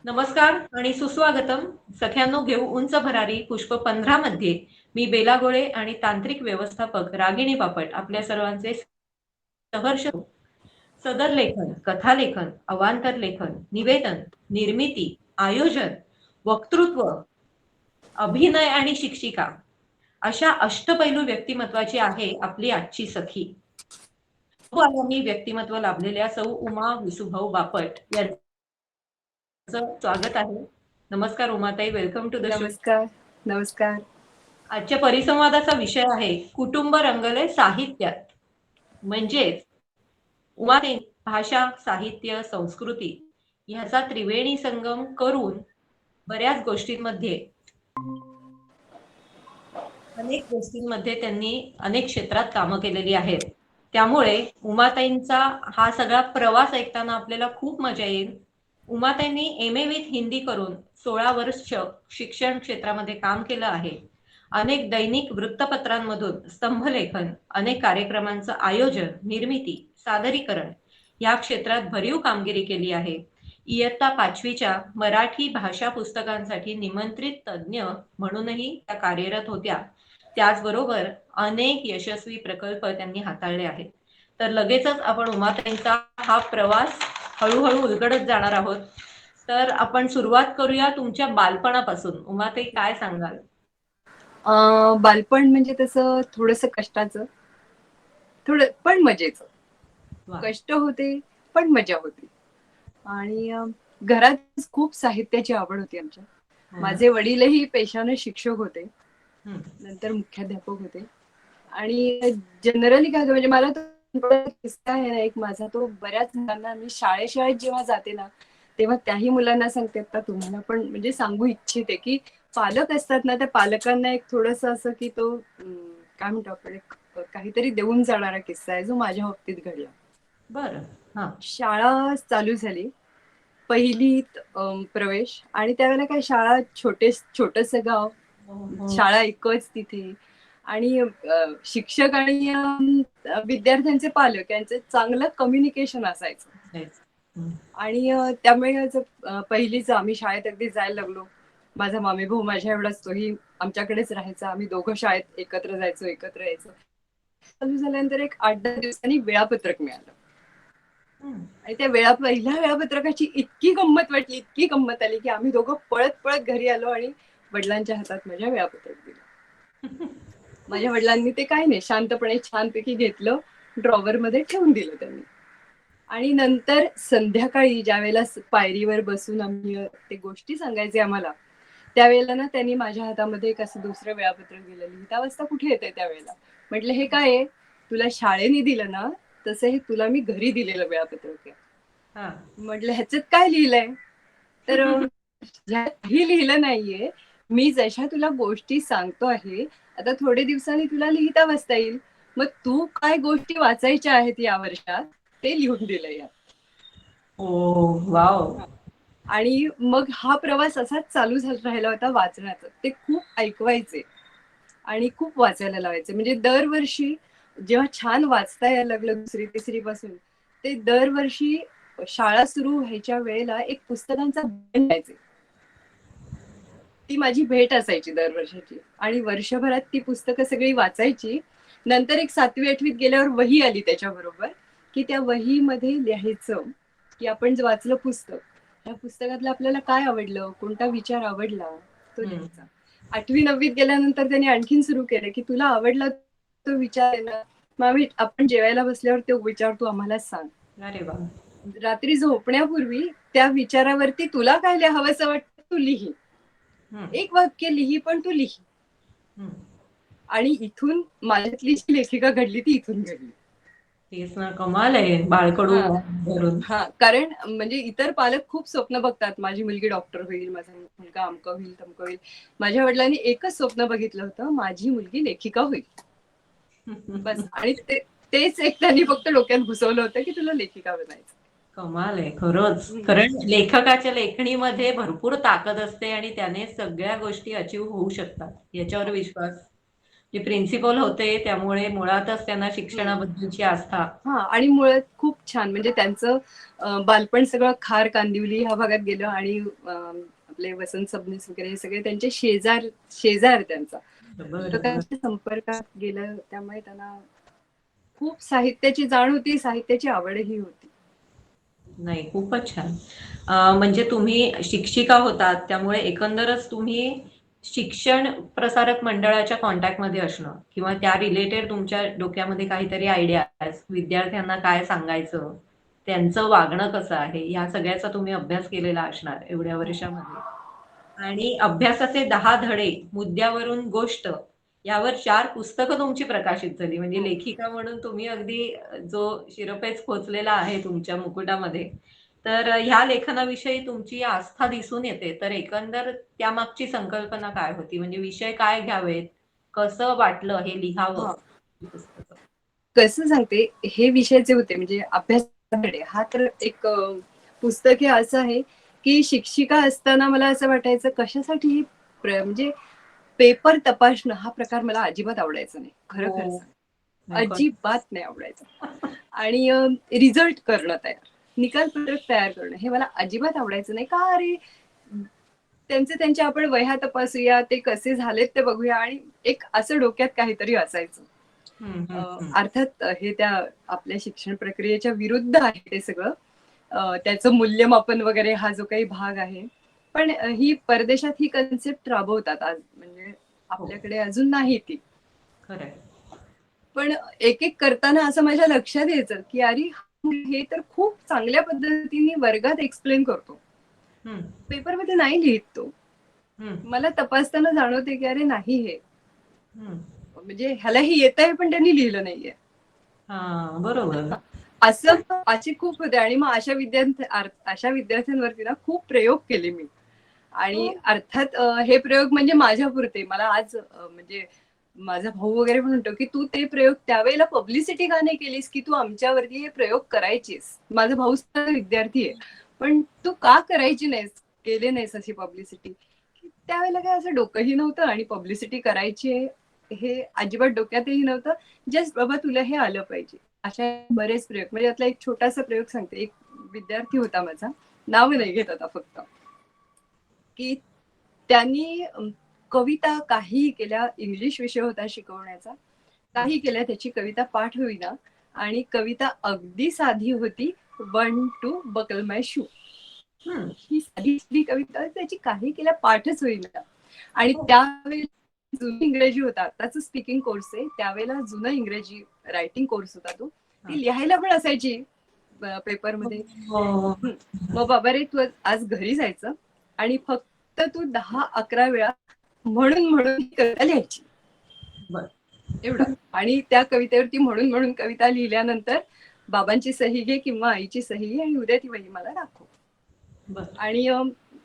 नमस्कार आणि सुस्वागतम. सख्यांनो, घेऊ उंच भरारी पुष्प 15 मध्ये मी बेला गोळे आणि तांत्रिक व्यवस्थापक रागिणी बापट आपल्या सर्वांचे सहर्ष सदर लेखन, कथालेखन, अवांतर लेखन, निवेदन, निर्मिती, आयोजन, वक्तृत्व, अभिनय आणि शिक्षिका अशा अष्टपैलू व्यक्तिमत्वाची आहे आपली आजची सखी. आगामी व्यक्तिमत्व लाभलेल्या सौ उमा विसुभाऊ बापट यांचं स्वागत आहे. नमस्कार Umatai, welcome to the show. नमस्कार. नमस्कार. आजच्या परिसंवादाचा विषय आहे कुटुंब रंगले साहित्यात. म्हणजेच उमाताई भाषा, साहित्य, संस्कृती ह्याचा त्रिवेणी संगम करून बऱ्याच गोष्टींमध्ये त्यांनी अनेक क्षेत्रात कामं केलेली आहेत. त्यामुळे उमाताईंचा हा सगळा प्रवास ऐकताना आपल्याला खूप मजा येईल. उमाताईंनी MA विथ हिंदी करून 16 वर्ष शिक्षण क्षेत्रामध्ये काम केलं आहे. अनेक दैनिक वृत्तपत्रांमधून स्तंभलेखन, अनेक कार्यक्रमांचं आयोजन, निर्मिती, सादरीकरण या क्षेत्रात भरीव कामगिरी केली आहे. इयत्ता 5वीच्या मराठी भाषा पुस्तकांसाठी निमंत्रित तज्ज्ञ म्हणूनही त्या कार्यरत होत्या. त्याचबरोबर अनेक यशस्वी प्रकल्प त्यांनी हाताळले आहेत. तर लगेचच आपण उमाताईंचा हा प्रवास हळूहळू उलगडत जाणार आहोत. तर आपण सुरुवात करूया तुमच्या बालपणापासून. उमाताई, काय सांगाल? बालपण म्हणजे तसं थोडंसं कष्टाचं, थोडं पण मजेचं. कष्ट होते पण मजा होती. आणि घरात खूप साहित्याची आवड होती आमच्या. माझे वडीलही पेशाने शिक्षक होते, नंतर मुख्याध्यापक होते. आणि जनरली काय म्हणजे मला तो किस्सा आहे ना एक माझा, तो बऱ्याच मुलांना मी शाळेत जेव्हा जाते ना तेव्हा त्याही मुलांना सांगते, आता तुम्हाला पण म्हणजे सांगू इच्छिते की पालक असतात ना, त्या पालकांना एक थोडस असं की तो काय म्हणतो आपण काहीतरी देऊन जाणारा किस्सा आहे जो माझ्या बाबतीत घडला. बरं. शाळा चालू झाली, पहिलीत प्रवेश, आणि त्यावेळेला काय शाळा छोटस गाव, शाळा एकच तिथे, आणि शिक्षक आणि विद्यार्थ्यांचे पालक यांचे चांगलं कम्युनिकेशन असायचं. आणि त्यामुळे पहिलीच आम्ही शाळेत अगदी जायला लागलो. माझा मामी भाऊ माझ्या एवढाच, तोही आमच्याकडेच राहायचा. आम्ही दोघं शाळेत एकत्र जायचो, एकत्र यायचो. चालू झाल्यानंतर एक 8-10 दिवसांनी वेळापत्रक मिळालं. आणि त्या पहिल्या वेळापत्रकाची इतकी गंमत आली की आम्ही दोघं पळत पळत घरी आलो आणि वडिलांच्या हातात माझ्या वेळापत्रक दिलं. माझ्या वडिलांनी ते काय नाही, शांतपणे छानपैकी घेतलं, ड्रॉवर मध्ये ठेवून दिलं त्यांनी. आणि नंतर संध्याकाळी ज्या वेळेला पायरीवर बसून आम्ही ते गोष्टी सांगायचे आम्हाला, त्यावेळेला ना त्यांनी माझ्या हातामध्ये एक असं दुसरं वेळापत्रक दिलं. लिहिता वाजता कुठे येते त्यावेळेला. म्हटलं, हे काय आहे, तुला शाळेने दिलं ना तसं हे तुला मी घरी दिलेलं वेळापत्रक आहे. म्हटलं, ह्याच्यात काय लिहिलंय? तर काही लिहिलं नाहीये, मी जशा तुला गोष्टी सांगतो आहे आता थोडे दिवसांनी तुला लिहिता वाचता येईल, मग तू काय गोष्टी वाचायच्या आहेत या वर्षात ते लिहून दिलं यात. वाव. आणि मग हा प्रवास असाच चालू राहिला होता वाचण्याचा. ते खूप ऐकवायचे आणि खूप वाचायला लावायचे. म्हणजे दरवर्षी जेव्हा छान वाचता यायला लागलं 2री-3री पासून, ते दरवर्षी शाळा सुरू व्हायच्या वेळेला एक पुस्तकांचा द्यायचे. ती माझी भेट असायची दरवर्षाची, आणि वर्षभरात ती पुस्तकं सगळी वाचायची. नंतर एक 7वी-8वीत गेल्यावर वही आली त्याच्याबरोबर, की त्या वहीमध्ये लिहायचं की आपण जे वाचलं पुस्तक, त्या पुस्तकातलं आपल्याला काय आवडलं, कोणता विचार आवडला तो लिहायचा. 8वी-9वीत गेल्यानंतर त्यांनी आणखीन सुरू केलं की तुला आवडला तो विचार आहे ना, मग आपण जेवायला बसल्यावर तो विचार तू आम्हाला सांग. अरे वा. रात्री झोपण्यापूर्वी त्या विचारावरती तुला काय लिहावंसं वाटतं तू लिही, एक वाक्य लिही पण तू लिही. आणि इथून माझ्यातली जी लेखिका घडली ती इथून घडली. तेच ना, कमाल आहे. बाळकडू हा, कारण म्हणजे इतर पालक खूप स्वप्न बघतात, माझी मुलगी डॉक्टर होईल, माझा मुलगा अमकं होईल, तमकं होईल. माझ्या वडिलांनी एकच स्वप्न बघितलं होतं, माझी मुलगी लेखिका होईल, बस. आणि तेच एक त्यांनी फक्त डोक्यात घुसवलं होतं की तुला लेखिका बनायचं. कमाल आहे खरंच. कारण लेखकाच्या लेखणीमध्ये भरपूर ताकद असते आणि त्याने सगळ्या गोष्टी अचीव होऊ शकतात याच्यावर विश्वास जे प्रिन्सिपल होते त्यामुळे मुळातच त्यांना शिक्षणाबद्दलची आस्था. हा, आणि मुळात खूप छान, म्हणजे त्यांचं बालपण सगळं खार कांदिवली ह्या भागात गेलं, आणि आपले वसंत सबनीस वगैरे हे सगळे त्यांचे शेजार शेजार त्यांचा बरं बरं. त्यांच्या संपर्कात गेलं, त्यामुळे त्यांना खूप साहित्याची जाण होती, साहित्याची आवडही होती. नाही, खूपच छान. म्हणजे तुम्ही शिक्षिका होतात त्यामुळे एकंदरच तुम्ही शिक्षण प्रसारक मंडळाच्या कॉन्टॅक्टमध्ये असणं किंवा त्या रिलेटेड तुमच्या डोक्यामध्ये काहीतरी आयडियाज, विद्यार्थ्यांना काय सांगायचं, त्यांचं वागणं कसं आहे, ह्या सगळ्याचा तुम्ही अभ्यास केलेला असणार एवढ्या वर्षामध्ये. आणि अभ्यासाचे 10 धडे, मुद्द्यावरून गोष्ट यावर 4 पुस्तकं तुमची प्रकाशित झाली. म्हणजे हो. लेखिका म्हणून तुम्ही अगदी जो शिरपेच खोचलेला आहे तुमच्या मुकुटामध्ये. तर ह्या लेखनाविषयी तुमची आस्था दिसून येते. तर एकंदर त्यामागची संकल्पना काय होती? म्हणजे विषय काय घ्यावेत? कसं वाटलं हे लिहावं हा, ही पुस्तकं? कसं सांगते, हे विषय जे होते म्हणजे अभ्यास धडे, हा तर एक पुस्तक हे असं आहे की शिक्षिका असताना मला असं वाटायचं कशासाठी म्हणजे पेपर तपासणं हा प्रकार मला अजिबात आवडायचा नाही, खरं खरं हो. सांग, नाही खरं. अजिबात नाही आवडायचं. आणि रिझल्ट करणं तयार, निकाल पत्रक तयार करणं हे मला अजिबात आवडायचं नाही. का? अरे त्यांच्या आपण वह्या तपासूया, ते कसे झालेत ते बघूया, आणि एक असं डोक्यात काहीतरी असायचं. हं, हं, हं. अर्थात हे त्या आपल्या शिक्षण प्रक्रियेच्या विरुद्ध आहे ते सगळं. त्याचं मूल्यमापन वगैरे हा जो काही भाग आहे, पण ही परदेशात ही कन्सेप्ट राबवतात आज, म्हणजे हो, आपल्याकडे अजून नाही ती. खरं आहे. पण एक एक करताना असं माझ्या लक्षात यायचं की अरे हे तर खूप चांगल्या पद्धतीने वर्गात एक्सप्लेन करतो, हं, पेपरमध्ये नाही लिहित तो. हं, मला तपासताना जाणवते की अरे नाही, हे हं. म्हणजे ह्यालाही येत आहे पण त्यांनी लिहिलं नाहीये. हां, बरोबर. असं असे खूप होते, आणि मग अशा विद्यार्थ्यांवरती ना खूप प्रयोग केले मी. आणि हो. अर्थात हे प्रयोग म्हणजे माझ्या पुरते, मला आज म्हणजे माझा भाऊ वगैरे पण म्हणतो की तू ते प्रयोग त्यावेळेला पब्लिसिटी का नाही केलीस, की तू आमच्यावरती हे प्रयोग करायचीस. माझा भाऊ सुद्धा विद्यार्थी आहे, पण तू का करायची नाहीस, केले नाहीस अशी पब्लिसिटी. त्यावेळेला काय असं डोकंही नव्हतं, आणि पब्लिसिटी करायची आहे हे अजिबात डोक्यातही नव्हतं. जस्ट बाबा तुला हे आलं पाहिजे. अशा बरेच प्रयोग, म्हणजे यातला एक छोटासा प्रयोग सांगते. एक विद्यार्थी होता माझा, नाव नाही घेत आता फक्त, की त्यांनी कविता काही केल्या, इंग्लिश विषय होता शिकवण्याचा, काही केल्या, त्याची कविता पाठ होईना, आणि कविता अगदी साधी होती, 1 2 बकल माय शू. हं. ही साधी साधी कविता, त्याची काही केल्या पाठच होईना. आणि हो. त्यावेळी जुनी इंग्रजी होता, आताच स्पीकिंग कोर्स आहे, त्यावेळेला जुना इंग्रजी रायटिंग कोर्स होता तो, हां. ती लिहायला पण असायची पेपरमध्ये. हो. मग बाबा रे, तू आज घरी जायचं आणि फक्त तू 10-11 वेळा म्हणून म्हणून ही कविता लिहायची, बरं. एवढं. आणि त्या कवितेवरती म्हणून म्हणून कविता लिहिल्यानंतर बाबांची सही घे किंवा आईची सही घे, आणि उद्या ती वही मला दाखव. बरं. आणि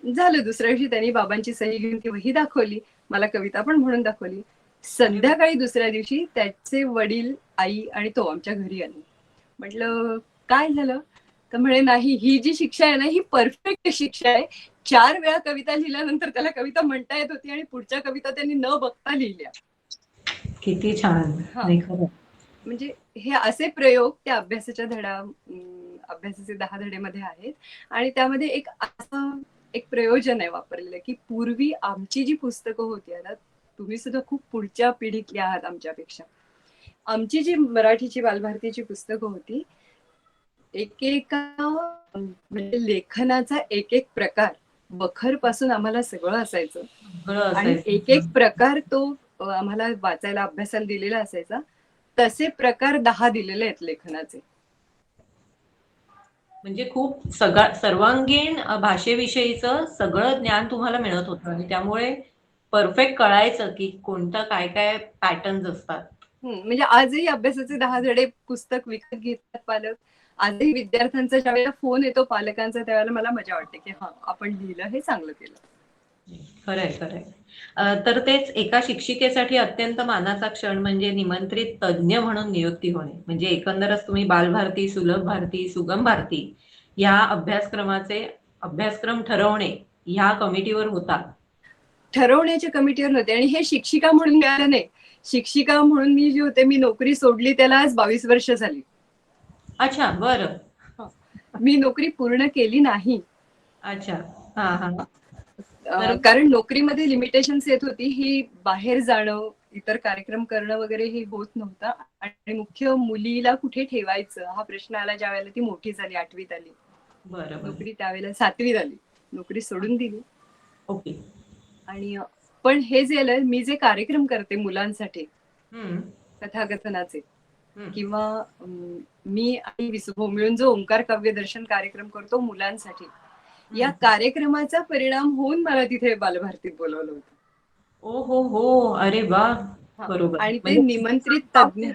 झालं, दुसऱ्या दिवशी त्यांनी बाबांची सही घेऊन ती वही दाखवली, मला कविता पण म्हणून दाखवली. अरे वाह! संध्याकाळी दुसऱ्या दिवशी त्याचे वडील, आई आणि तो आमच्या घरी आले. म्हटलं काय झालं? तर म्हणे नाही, ही जी शिक्षा आहे ना, ही परफेक्ट शिक्षा आहे. 4 वेळा कविता लिहिल्यानंतर त्याला कविता म्हणता येत होती, आणि पुढच्या कविता त्यांनी न बघता लिहिल्या. किती छान. हा, नाही खरं. म्हणजे हे असे प्रयोग त्या अभ्यासाच्या अभ्यासाचे 10 धडेमध्ये आहेत. आणि त्यामध्ये एक असं एक प्रयोजन आहे वापरलेलं, की पूर्वी आमची जी पुस्तकं होती, आता तुम्ही सुद्धा खूप पुढच्या पिढीतल्या आहात आमच्यापेक्षा. आमची जी मराठीची बालभारतीची पुस्तकं होती, एकेका म्हणजे लेखनाचा एक एक प्रकार, बखर पासून आम्हाला सगळं असायचं, सगळं आणि असायचं. एक एक प्रकार तो आम्हाला वाचायला अभ्यासाला दिलेला असायचा. तसे प्रकार 10 दिलेले आहेत लेखनाचे. म्हणजे खूप सर्वांगीण भाषेविषयीचं सगळं ज्ञान तुम्हाला मिळत होतं आणि त्यामुळे परफेक्ट कळायचं, की कोणतं काय-काय पॅटर्न्स असतात. म्हणजे आजही अभ्यासाचे 10 धडे पुस्तक विकत घेतात पालक. आजही विद्यार्थ्यांचा ज्यावेळेला फोन येतो पालकांचा, त्यावेळेला मला मजा वाटते, की हां, आपण लिहिलं, हे चांगलं केलं. खरंय, खरंय. तर तेच एका शिक्षिकेसाठी अत्यंत मानाचा क्षण म्हणजे निमंत्रित तज्ञ म्हणून नियुक्ती होणे. म्हणजे एकंदरच तुम्ही बालभारती, सुलभ भारती, सुगम भारती या अभ्यासक्रम ठरवणे ह्या कमिटीवर होता. ठरवण्याच्या कमिटीवर नव्हते, आणि हे शिक्षिका म्हणून मिळालं नाही. शिक्षिका म्हणून मी जी होते, मी नोकरी सोडली त्याला आज 22 वर्ष झाली. अच्छा, बरं. मी नोकरी पूर्ण केली नाही. अच्छा. हा हा. तर कारण नोकरीमध्ये लिमिटेशन्स येत होती, ही बाहेर जाणं, इतर कार्यक्रम करणं वगैरे हे होत नव्हतं. आणि मुख्य मुलीला कुठे ठेवायचं हा प्रश्न आला ज्या वेळेला ती मोठी झाली, 8वीत आली. बरं बरं. नोकरी त्यावेळेला 7वीत आली, नोकरी सोडून दिली. ओके. आणि पण हे जे मी जे कार्यक्रम करते मुलांसाठी हम्म. कथाकथनाचे, हम्म. किंवा मी आणि विसुभो मिळून जो ओंकार काव्य दर्शन कार्यक्रम करतो मुलांसाठी, या कार्यक्रमाचा परिणाम होऊन मला तिथे बालभारतीत बोलवलं होतं. ओ हो, अरे वा. बरोबर. आणि ते म्हणजे निमंत्रित तज्ञ,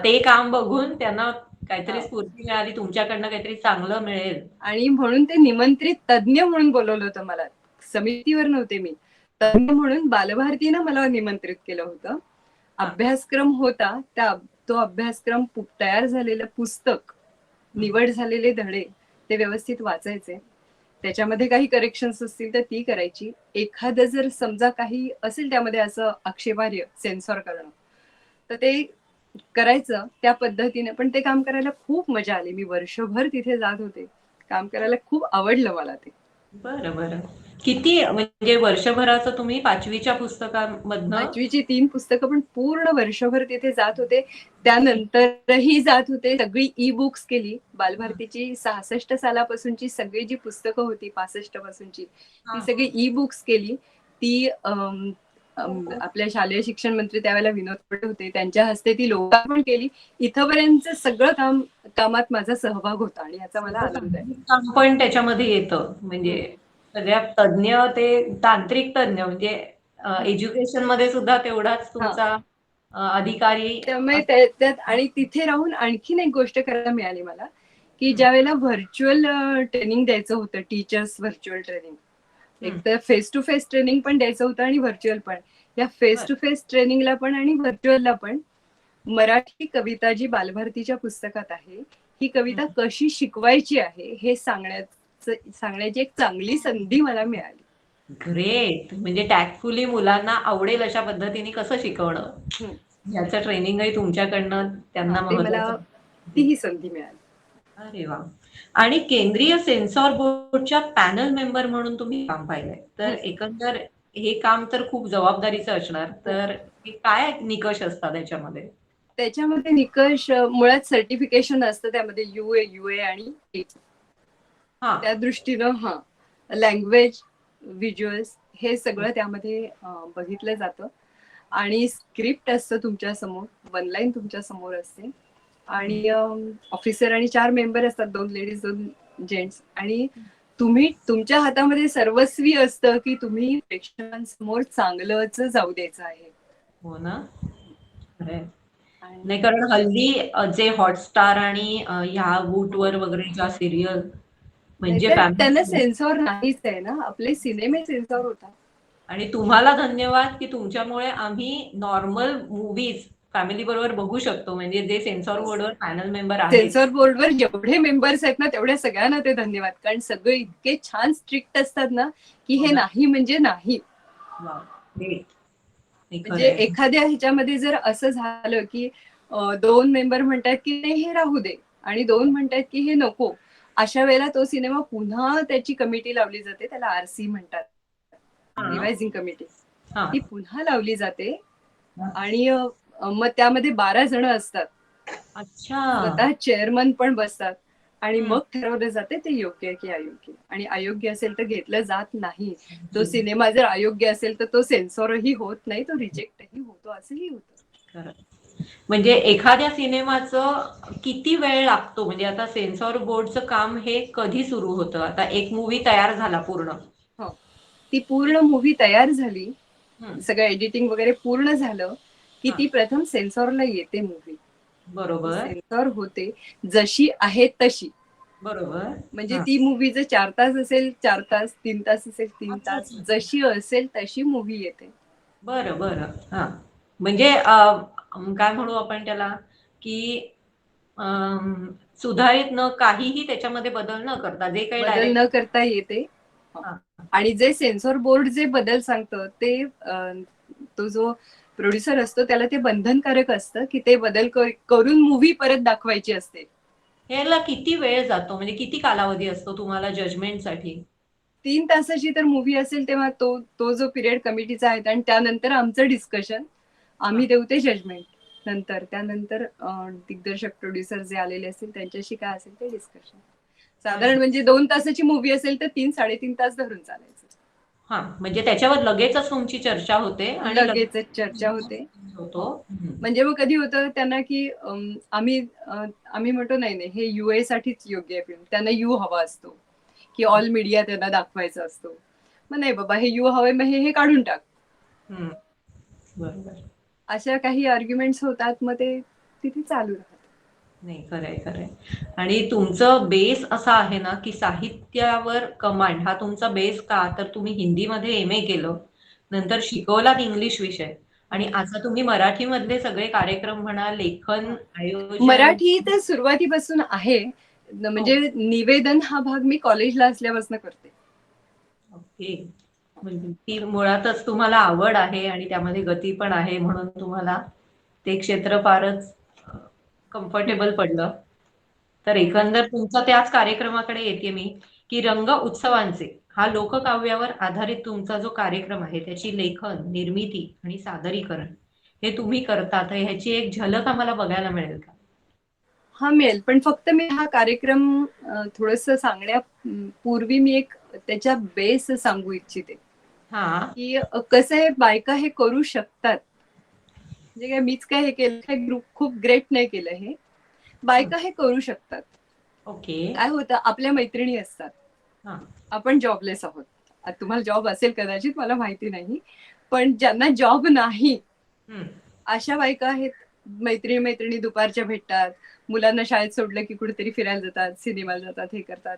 ते काम बघून त्यांना काहीतरी हा, स्फूर्ती मिळाली, तुमच्याकडनं काहीतरी चांगलं मिळेल. आणि म्हणून ते निमंत्रित तज्ञ म्हणून बोलवलं होतं मला. समितीवर नव्हते मी, तज्ञ म्हणून बालभारतीनं मला निमंत्रित केलं होतं. अभ्यासक्रम होता, तो अभ्यासक्रम तयार झालेलं पुस्तक, निवड झालेले धडे ते व्यवस्थित वाचायचे. त्याच्यामध्ये काही करेक्शन्स असतील तर ती करायची. एखादं जर समजा काही असेल त्यामध्ये असं आक्षेपार्ह सेन्सॉर करणं, तर ते करायचं त्या पद्धतीने. पण ते काम करायला खूप मजा आली. मी वर्षभर तिथे जात होते, काम करायला खूप आवडलं मला ते. बरं बरं. किती म्हणजे वर्षभराचं तुम्ही 5वीच्या पुस्तकामधनं? 5वीची 3 पुस्तकं, पण पूर्ण वर्षभर तिथे जात होते. त्यानंतरही जात होते. सगळी ई बुक्स केली. बालभारतीची 66 सालापासूनची सगळी जी पुस्तकं होती, 65 पासूनची, ती सगळी ई बुक्स केली. ती आपल्या शालेय शिक्षण मंत्री त्यावेळेला विनोद पटे होते, त्यांच्या हस्ते ती लोकार्पण केली. इथपर्यंत सगळं कामात माझा सहभाग होता आणि याचा मला आनंद आहे. काम पण त्याच्यामध्ये येतं, म्हणजे सगळ्या तज्ञ, ते तांत्रिक तज्ञ, म्हणजे एज्युकेशन मध्ये सुद्धा तेवढाच तुमचा अधिकारी. त्यामुळे त्यात आणि तिथे राहून आणखीन एक गोष्ट करायला मिळाली मला, की ज्या वेळेला व्हर्च्युअल ट्रेनिंग द्यायचं होतं, टीचर्स व्हर्च्युअल ट्रेनिंग, एक तर फेस टू फेस ट्रेनिंग पण द्यायचं होतं आणि व्हर्च्युअल पण. या फेस टू फेस ट्रेनिंगला पण आणि व्हर्च्युअलला पण मराठी कविता जी बालभारतीच्या पुस्तकात आहे, ही कविता कशी शिकवायची आहे हे सांगण्याची एक चांगली संधी मला मिळाली. ग्रेट. म्हणजे टॅक्टफुली मुलांना आवडेल अशा पद्धतीने कसं शिकवणं, याचं ट्रेनिंगही तुमच्याकडनं त्यांना ते मला महत्वाचं. तीही संधी मिळाली. अरे वा. आणि केंद्रीय सेन्सॉर बोर्डच्या पॅनल मेंबर म्हणून तुम्ही काम पाहिलंय, तर एकंदर हे काम तर खूप जबाबदारीचं असणार. तर काय निकष असतात त्याच्यामध्ये? त्याच्यामध्ये निकष मुळात सर्टिफिकेशन असतं, त्यामध्ये UA आणि त्या दृष्टीनं लँग्वेज, व्हिज्युअल्स हे सगळं त्यामध्ये बघितलं जातं. आणि स्क्रिप्ट असतं तुमच्या समोर, 1 लाईन तुमच्या समोर असते. आणि ऑफिसर आणि 4 मेंबर असतात, 2 लेडीज 2 जेंट्स. आणि तुमच्या हातामध्ये सर्वस्वी असतं की तुम्ही प्रेक्षकांसमोर चांगलंच जाऊ द्यायचं आहे. हो ना. नाही, कारण हल्ली जे हॉटस्टार आणि ह्या वूटवर वगैरे ज्या सिरियल, म्हणजे त्यांना सेन्सॉर नाहीच आहे ना, आपले सिनेमे सेन्सॉर होतात. आणि तुम्हाला धन्यवाद की तुमच्यामुळे आम्ही नॉर्मल मूवीज फॅमिली बरोबर बघू शकतो, म्हणजे जे सेन्सॉर बोर्डवर पॅनल मेंबर आहेत. सेन्सॉर बोर्डवर जेवढे मेंबर्स आहेत ना, तेवढ्या सगळ्यांना ते धन्यवाद. कारण सगळे इतके छान स्ट्रिक्ट असतात ना, की हे नाही म्हणजे नाही. म्हणजे एखाद्या ह्याच्यामध्ये जर असं झालं की 2 मेंबर म्हणतात की हे राहू दे आणि 2 म्हणतात की हे नको, अशा वेळेला तो सिनेमा पुन्हा त्याची कमिटी लावली जाते, त्याला RC म्हणतात, रिवायझिंग कमिटी. ती पुन्हा लावली जाते आणि मग त्यामध्ये 12 जण असतात. अच्छा. स्वतः चेअरमन पण बसतात आणि मग ठरवलं जाते ते योग्य आहे की अयोग्य. आणि अयोग्य असेल तर घेतलं जात नाही. तो सिनेमा जर अयोग्य असेल तर तो सेन्सॉरही होत नाही, तो रिजेक्टही होतो, असंही होतं. म्हणजे एखाद्या सिनेमाचं किती वेळ लागतो, म्हणजे आता सेन्सॉर बोर्डचं काम हे कधी सुरू होतं? आता एक मूवी तयार झाला पूर्ण, ती पूर्ण मूवी तयार झाली, सगळं एडिटिंग वगैरे पूर्ण झालं की ती प्रथम सेन्सॉरला येते मूवी. बरोबर. सेन्सॉर होते जशी आहे तशी. बरोबर. म्हणजे ती मूवी जर 4 तास असेल 4 तास, 3 तास असेल 3 तास, जशी असेल तशी मूवी येते. बरं बरं. म्हणजे काय म्हणू आपण त्याला, की सुधारित न काहीही त्याच्यामध्ये बदल न करता, जे काही बदल न करता येते. आणि जे सेन्सॉर बोर्ड जे बदल सांगतं ते तो जो प्रोड्युसर असतो त्याला ते बंधनकारक असतं की ते बदल करून मूवी परत दाखवायची असते. याला किती वेळ जातो, म्हणजे किती कालावधी असतो तुम्हाला जजमेंटसाठी? 3 तासाची तर मूवी असेल तेव्हा तो तो जो पिरियड कमिटीचा आहे आणि त्यानंतर आमचं डिस्कशन, हा. आम्ही देऊ ते जजमेंट. नंतर त्यानंतर दिग्दर्शक प्रोड्युसर जे आलेले असतील त्यांच्याशी काय असेल ते डिस्कशन. साधारण म्हणजे 2 तासाची मूवी असेल तर 3-3.5 तास धरून चालायचं. हा, म्हणजे त्याच्यावर लगेचच तुमची चर्चा होते आणि लगेचच चर्चा होते. होतो. म्हणजे मग कधी होतं त्यांना की आम्ही म्हणतो नाही नाही हे युए साठीच योग्य आहे फिल्म, त्यांना यू हवा असतो की ऑल मीडिया त्यांना दाखवायचा असतो. मग नाही बाबा हे यू हवंय, मग हे काढून टाक. बरोबर. अशा काही आर्ग्युमेंट्स होतात, मग ते तिथे चालू राहतात. नाही, खरंय खरंय. आणि तुमचं बेस असा आहे ना की साहित्यावर कमांड हा तुमचा बेस. का तर तुम्ही हिंदीमध्ये एम.ए. केलं, नंतर शिकवलात इंग्लिश विषय, आणि आता तुम्ही मराठीमधले सगळे कार्यक्रम म्हणा, लेखन, आयोजन. मराठी तर सुरुवातीपासून आहे, हो. म्हणजे निवेदन हा भाग मी कॉलेजला असल्यापासून करते. ओके. म्हणजे ती मुळातच तुम्हाला आवड आहे आणि त्यामध्ये गती पण आहे, म्हणून तुम्हाला ते क्षेत्र फारच कम्फर्टेबल पडलं. तर एकंदर तुमचा त्याच कार्यक्रमाकडे येते मी, की रंग उत्सवांचे हा लोककाव्यावर आधारित तुमचा जो कार्यक्रम आहे त्याची लेखन, निर्मिती आणि सादरीकरण हे तुम्ही करता, तर ह्याची एक झलक आम्हाला बघायला मिळेल का? हा मिळेल, पण फक्त मी हा कार्यक्रम थोडस सांगण्यापूर्वी मी एक त्याच्या बेस सांगू इच्छिते हा. की कसं आहे, बायका हे करू शकतात. म्हणजे काय मीच काय हे केलं, काय ग्रुप खूप ग्रेट नाही केलं हे, बायका हे करू शकतात. ओके. काय होतं, आपल्या मैत्रिणी असतात, हा. आपण जॉबलेस आहोत. आता तुम्हाला जॉब असेल कदाचित, मला माहिती नाही, पण ज्यांना जॉब नाही अशा बायका आहेत. मैत्रिणी मैत्रिणी दुपारच्या भेटतात, मुलांना शाळेत सोडलं की कुठेतरी फिरायला जातात, सिनेमाला जातात, हे करतात.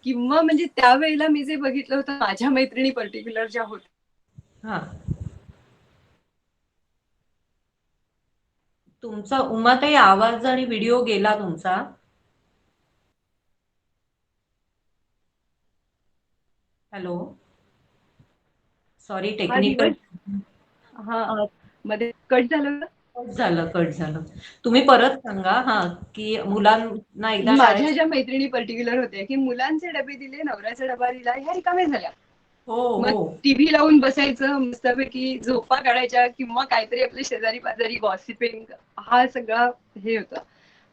किंवा म्हणजे त्यावेळेला मी जे बघितलं होतं, माझ्या मैत्रिणी पर्टिक्युलर ज्या होत्या, हा. तुमचा उमाताई आवाज आणि व्हिडिओ गेला तुमचा. हॅलो, सॉरी, हा टेक्निकल. दिवस, हा मध्ये कट झालं ना. कट झालं. तुम्ही परत सांगा. हा, की मुलांना एकदा माझ्या शाळेत. ज्या मैत्रिणी पर्टिक्युलर होत्या की मुलांचे डबे दिले, नवऱ्याचा डबा दिला, ह्या रिकाम्या झाल्या. हो मग हो. टीव्ही लावून बसायचं, मस्तपैकी झोपा काढायच्या किंवा काहीतरी आपले शेजारी पाजारी गॉसिपिंग, हा सगळा हे होतं.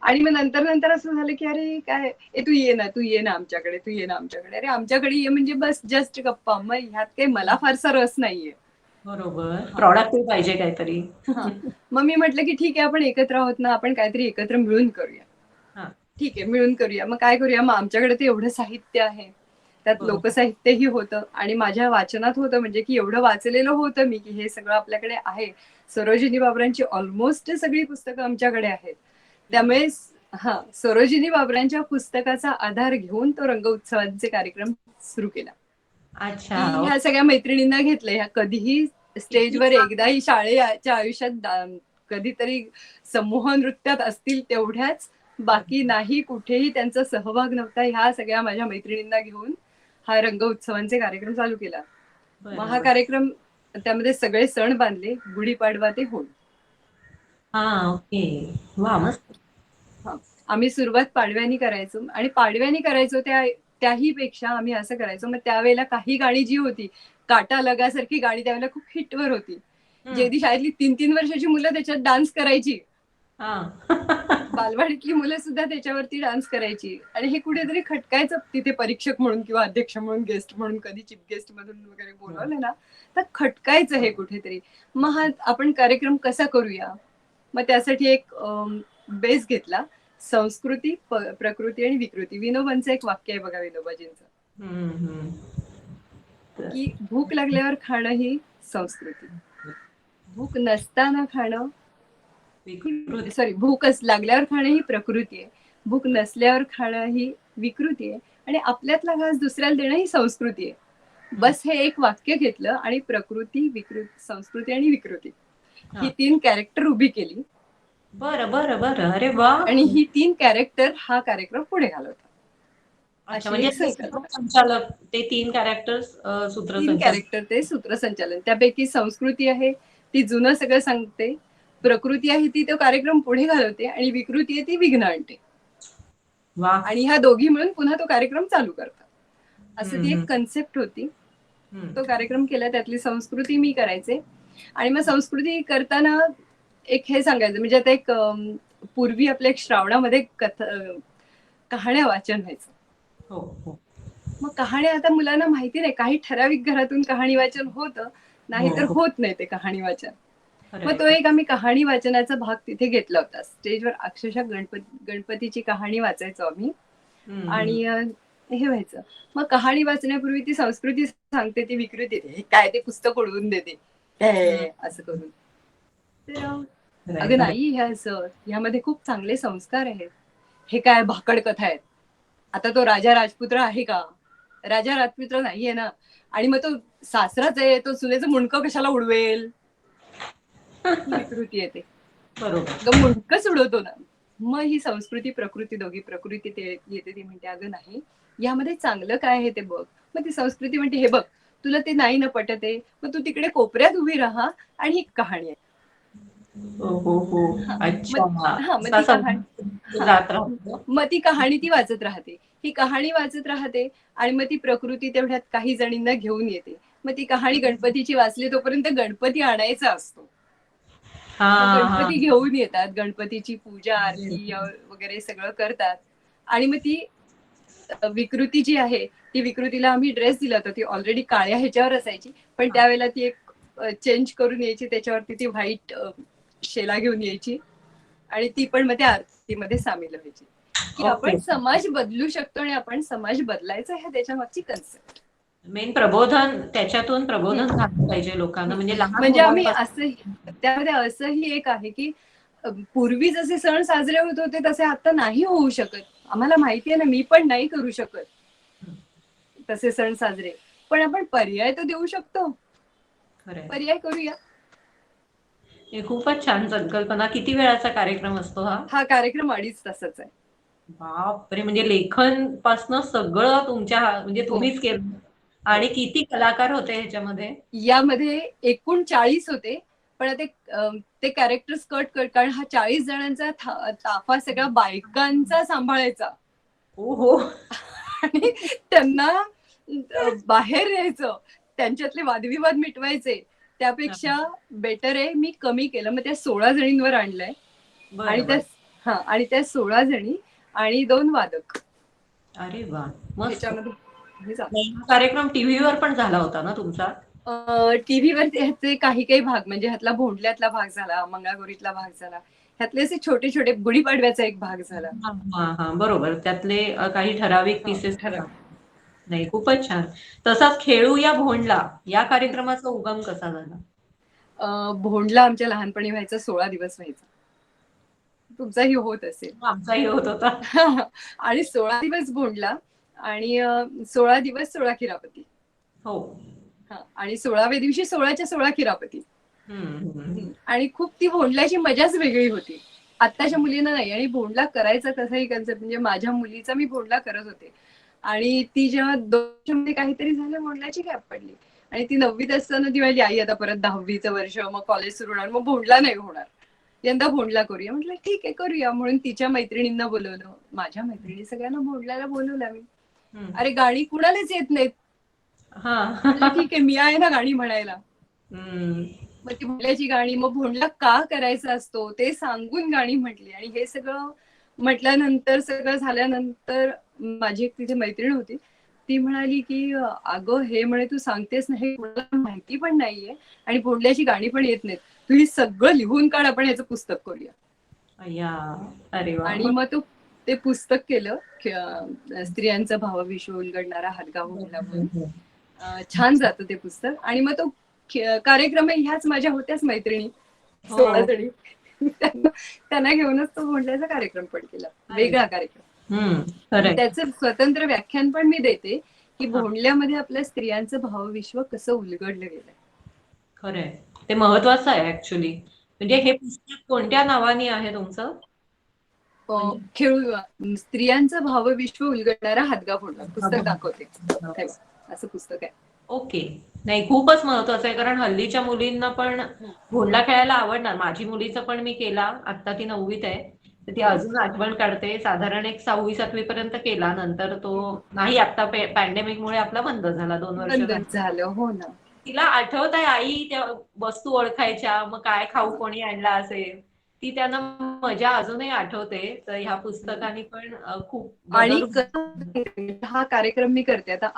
आणि मग नंतर नंतर असं झालं की अरे काय, तू ये ना, तू ये ना आमच्याकडे, तू ये ना आमच्याकडे. अरे आमच्याकडे ये म्हणजे बस जस्ट गप्पा, मग ह्यात काही मला फारसा रस नाहीये. बरोबर, प्रॉडक्टिव्ह पाहिजे काहीतरी. हा, मग मी म्हटलं की ठीक आहे, आपण एकत्र आहोत ना, आपण काहीतरी एकत्र मिळून करूया. हा. ठीक आहे, मिळून करूया. मग काय करूया, मग आमच्याकडे ते एवढं साहित्य आहे, त्यात बरोबर. लोकसाहित्यही होतं आणि माझ्या वाचनात होतं, म्हणजे की एवढं वाचलेलं होतं मी की हे सगळं आपल्याकडे आहे. सरोजिनी बाबरांची ऑलमोस्ट सगळी पुस्तकं आमच्याकडे आहेत. त्यामुळे हा, सरोजिनी बाबरांच्या पुस्तकाचा आधार घेऊन तो रंग उत्सवांचे कार्यक्रम सुरू केला. अच्छा. की ह्या सगळ्या मैत्रिणींना घेतलं, ह्या कधीही किती स्टेजवर छान. एकदाही शाळेच्या आयुष्यात कधीतरी समूह नृत्यात असतील तेवढ्याच, बाकी नाही कुठेही त्यांचा सहभाग नव्हता. ह्या सगळ्या माझ्या मैत्रिणींना घेऊन हा रंग उत्सवांचे कार्यक्रम चालू केला. मग हा बरोबर. कार्यक्रम, त्यामध्ये सगळे सण बांधले, गुढीपाडवा ते होळी. हा. ओके. वा, मस्त. हा, आम्ही सुरुवात पाडव्यानी करायचो आणि पाडव्यानी करायचो त्याही पेक्षा आम्ही असं करायचो, मग त्यावेळेला काही गाणी जी होती, काटा लगासारखी गाणी त्यावेळेला खूप हिटवर होती, जे ती शाळेतली 3-3 वर्षाची मुलं त्याच्यात डान्स करायची. हा. बालवाडीतली मुलं सुद्धा त्याच्यावरती डान्स करायची आणि हे कुठेतरी खटकायचं तिथे, परीक्षक म्हणून किंवा अध्यक्ष म्हणून, गेस्ट म्हणून, कधी चीफ गेस्ट मधून वगैरे बोलवलं ना, तर खटकायचं हे कुठेतरी. मग हा आपण कार्यक्रम कसा करूया, मग त्यासाठी एक बेस घेतला, संस्कृती, प्रकृती आणि विकृती. विनोबांचं एक वाक्य आहे बघा, विनोबाजींचं, की भूक लागल्यावर खाणं ही संस्कृती, भूक नसताना खाणं, विकृत. सॉरी, भूक लागल्यावर खाणं ही प्रकृती आहे, भूक नसल्यावर खाणं ही विकृती आहे, आणि आपल्यातला घास दुसऱ्याला देणं ही संस्कृती आहे. बस हे एक वाक्य घेतलं आणि प्रकृती, विकृती, संस्कृती आणि विकृती ही 3 कॅरेक्टर उभी केली. बरं बरं बरं. अरे वा. आणि ही 3 कॅरेक्टर हा कार्यक्रम पुढे घालवतात. अच्छा, अशी म्हणजे एक ते संकल्पना. सूत्रसंचालक, ते 3 कॅरेक्टर्स 3 सूत्रसंचालक. कॅरेक्टर ते सूत्रसंचालन. त्यापैकी संस्कृती आहे, ती जुनं सगळं सांगते, प्रकृती आहे ती तो कार्यक्रम पुढे घालवते, आणि विकृती आहे ती विघ्न आणते. वा. आणि ह्या दोघी मिळून पुन्हा तो कार्यक्रम चालू करतात. असं ती एक कन्सेप्ट होती. तो कार्यक्रम केला, त्यातली संस्कृती मी करायचे. आणि मग संस्कृती करताना एक हे सांगायचं, म्हणजे आता एक पूर्वी आपल्या एक श्रावणामध्ये कहाण्या वाचन व्हायचं. हो हो. मग कहाण्या आता मुलांना माहिती नाही, काही ठराविक घरातून कहाणी वाचन होतं, नाहीतर होत नाही ते कहाणी वाचन. मग तो एक आम्ही कहाणी वाचनाचा भाग तिथे घेतला होता. स्टेजवर अक्षरशः गणपतीची कहाणी वाचायचो आम्ही. आणि हे व्हायचं. मग कहाणी वाचण्यापूर्वी ती संस्कृती सांगते, ती विकृती देते, काय ते पुस्तक उडवून देते असं करून. तर अगं नाही, ह्यामध्ये खूप चांगले संस्कार आहेत. हे काय भाकड कथा आहेत. आता तो राजा राजपुत्र आहे का? राजा राजपुत्र नाहीये ना. आणि मग तो सासराच आहे, तो सुनेचं मुंडकं कशाला उडवेल? विकृती येते. बरोबर. मुंडकच उडवतो ना. मग ही संस्कृती प्रकृती दोघी, प्रकृती येते, ती म्हणते अगं नाही, यामध्ये चांगलं काय आहे ते बघ. मग ती संस्कृती म्हणते हे बघ, तुला ते नाही न पटत आहे, मग तू तिकडे कोपऱ्यात उभी राहा आणि ही कहाणी आहे. मग ती कहाणी ती वाचत राहते, ही कहाणी वाचत राहते, आणि मग ती प्रकृती तेवढ्यात काही जणींना घेऊन येते. मग ती कहाणी गणपतीची वाचली तोपर्यंत गणपती आणायचा असतो. गणपती घेऊन येतात, गणपतीची पूजा आरती वगैरे सगळं करतात. आणि मग ती विकृती जी आहे, ती विकृतीला आम्ही ड्रेस दिला होता, ती ऑलरेडी काळ्या ह्याच्यावर असायची, पण त्यावेळेला ती एक चेंज करून यायची, त्याच्यावरती ती व्हाईट शेला घेऊन यायची, आणि ती पण मग त्या आरतीमध्ये सामील व्हायची. की आपण समाज बदलू शकतो आणि आपण समाज बदलायचा, ह्या त्याच्या मागची कन्सेप्ट. मेन प्रबोधन, त्याच्यातून प्रबोधन झालं पाहिजे लोकांना. म्हणजे आम्ही असंही त्यामध्ये असंही एक आहे की पूर्वी जसे सण साजरे होत होते तसे आता नाही होऊ शकत. आम्हाला माहितीये ना, मी पण नाही करू शकत तसे सण साजरे, पण आपण पर्याय तर देऊ शकतो. पर्याय करूया. हे खूपच छान संकल्पना. किती वेळाचा कार्यक्रम असतो हा? कार्यक्रम 2.5 तासाचा आहे. बापरे, म्हणजे लेखन पासनं सगळं तुमच्या, म्हणजे तुम्हीच केलं. आणि किती कलाकार होते ह्याच्यामध्ये? यामध्ये एकूण 40 होते, पण ते कॅरेक्टर्स कट कारण हा 40 जणांचा ताफा सगळा बायकांचा सांभाळायचा. हो. आणि त्यांना बाहेर यायचं, त्यांच्यातले वादविवाद मिटवायचे. त्यापेक्षा बेटर आहे मी कमी केलं, मग त्या 16 जणींवर आणलंय. आणि त्या 16 जणी आणि 2 वादक. अरे वा, मस्त. ह्याच्यामध्ये कार्यक्रम टीव्हीवर पण झाला होता ना तुमचा? टीव्हीवर ह्याचे काही भाग, म्हणजे ह्यातला भोंडल्यातला भाग झाला, मंगळागौरीतला भाग झाला, ह्यातले असे छोटे छोटे, गुढीपाडव्याचा एक भाग झाला. बरोबर, त्यातले काही ठराविक पीसेस. नाही, खूपच छान. तसाच खेळूया भोंडला या कार्यक्रमाचा उगम कसा झाला? भोंडला आमच्या लहानपणी व्हायचा, 16 दिवस व्हायचा. तुमचाही होत असेल? आमचाही होत होता. आणि 16 दिवस भोंडला, आणि 16 दिवस 16 किरापती. हो. आणि 16व्या दिवशी 16च्या 16 किरापती. आणि खूप ती भोंडल्याची मजाच वेगळी होती. आत्ताच्या मुलींना नाही. आणि भोंडला करायचा कसाही कन्सेप्ट, म्हणजे माझ्या मुलीचा मी भोंडला करत होते, आणि ती जेव्हा 2 काहीतरी झालं, भोंडल्याची गॅप पडली, आणि ती 9वीत असताना ती माझी आई, आता परत 10वीचं वर्ष, मग कॉलेज सुरू होणार, मग भोंडला नाही होणार, यंदा भोंडला करूया. म्हटलं ठीक आहे, करूया. म्हणून तिच्या मैत्रिणींना बोलवलं, माझ्या मैत्रिणी सगळ्यांना भोंडल्याला बोलवलं मी. अरे गाणी कुणालाच येत नाहीत. ठीक आहे, मी आहे ना गाणी म्हणायला. मग ती भोंडल्याची गाणी, मग भोंडला का करायचा असतो ते सांगून गाणी म्हटली. आणि हे सगळं म्हटल्यानंतर, सगळं झाल्यानंतर, माझी एक तिथे मैत्रीण होती, ती म्हणाली की अगं, हे म्हणे तू सांगतेस ना, हे कोणाला माहिती पण नाहीये, आणि भोंडल्याची गाणी पण येत नाहीत, तू ही सगळं लिहून काढ, आपण याचं पुस्तक करूया. आणि मग ते पुस्तक केलं, स्त्रियांचा भावविश्व उलगडणारा हादगा भोंडला म्हणून. छान जातं ते पुस्तक. आणि मग तो कार्यक्रम ह्याच माझ्या होत्याच मैत्रिणी, 16 जणी, त्यांना घेऊनच तो भोंडल्याचा कार्यक्रम पण केला, वेगळा कार्यक्रम. त्याचं स्वतंत्र व्याख्यान पण मी देते की भोंडल्यामध्ये आपल्या स्त्रियांचं भावविश्व कसं उलगडलं गेलंय. खरंय, ते महत्वाचं आहे ऍक्च्युली. म्हणजे हे पुस्तक कोणत्या नावाने आहे तुमचं? स्त्रियांचं भावविश्व उलगडणारा हादगा भोंडला पुस्तक दाखवते, असं पुस्तक आहे. ओके. नाही, खूपच महत्वाचं आहे, कारण हल्लीच्या मुलींना पण हम्म. भोंडला खेळायला आवडणार. माझी मुलीचं पण मी केला. आता ती 9वीत आहे. तर ती हम्म. अजून आठवण काढते. साधारण एक 6वी-7वी पर्यंत केला. नंतर तो हम्म. नाही, आता पॅन्डेमिकमुळे आपला बंद झाला. 2 वर्ष झाली. बंदच झालं, हो ना. तिला आठवत आहे आई त्या वस्तू ओळखायच्या, मग काय खाऊ कोणी आणला असेल. ती त्यांना मजा अजूनही आठवते. तर ह्या हम्म. पुस्तकाने पण खूप आणि बदल. हा कार्यक्रम मी करते आता.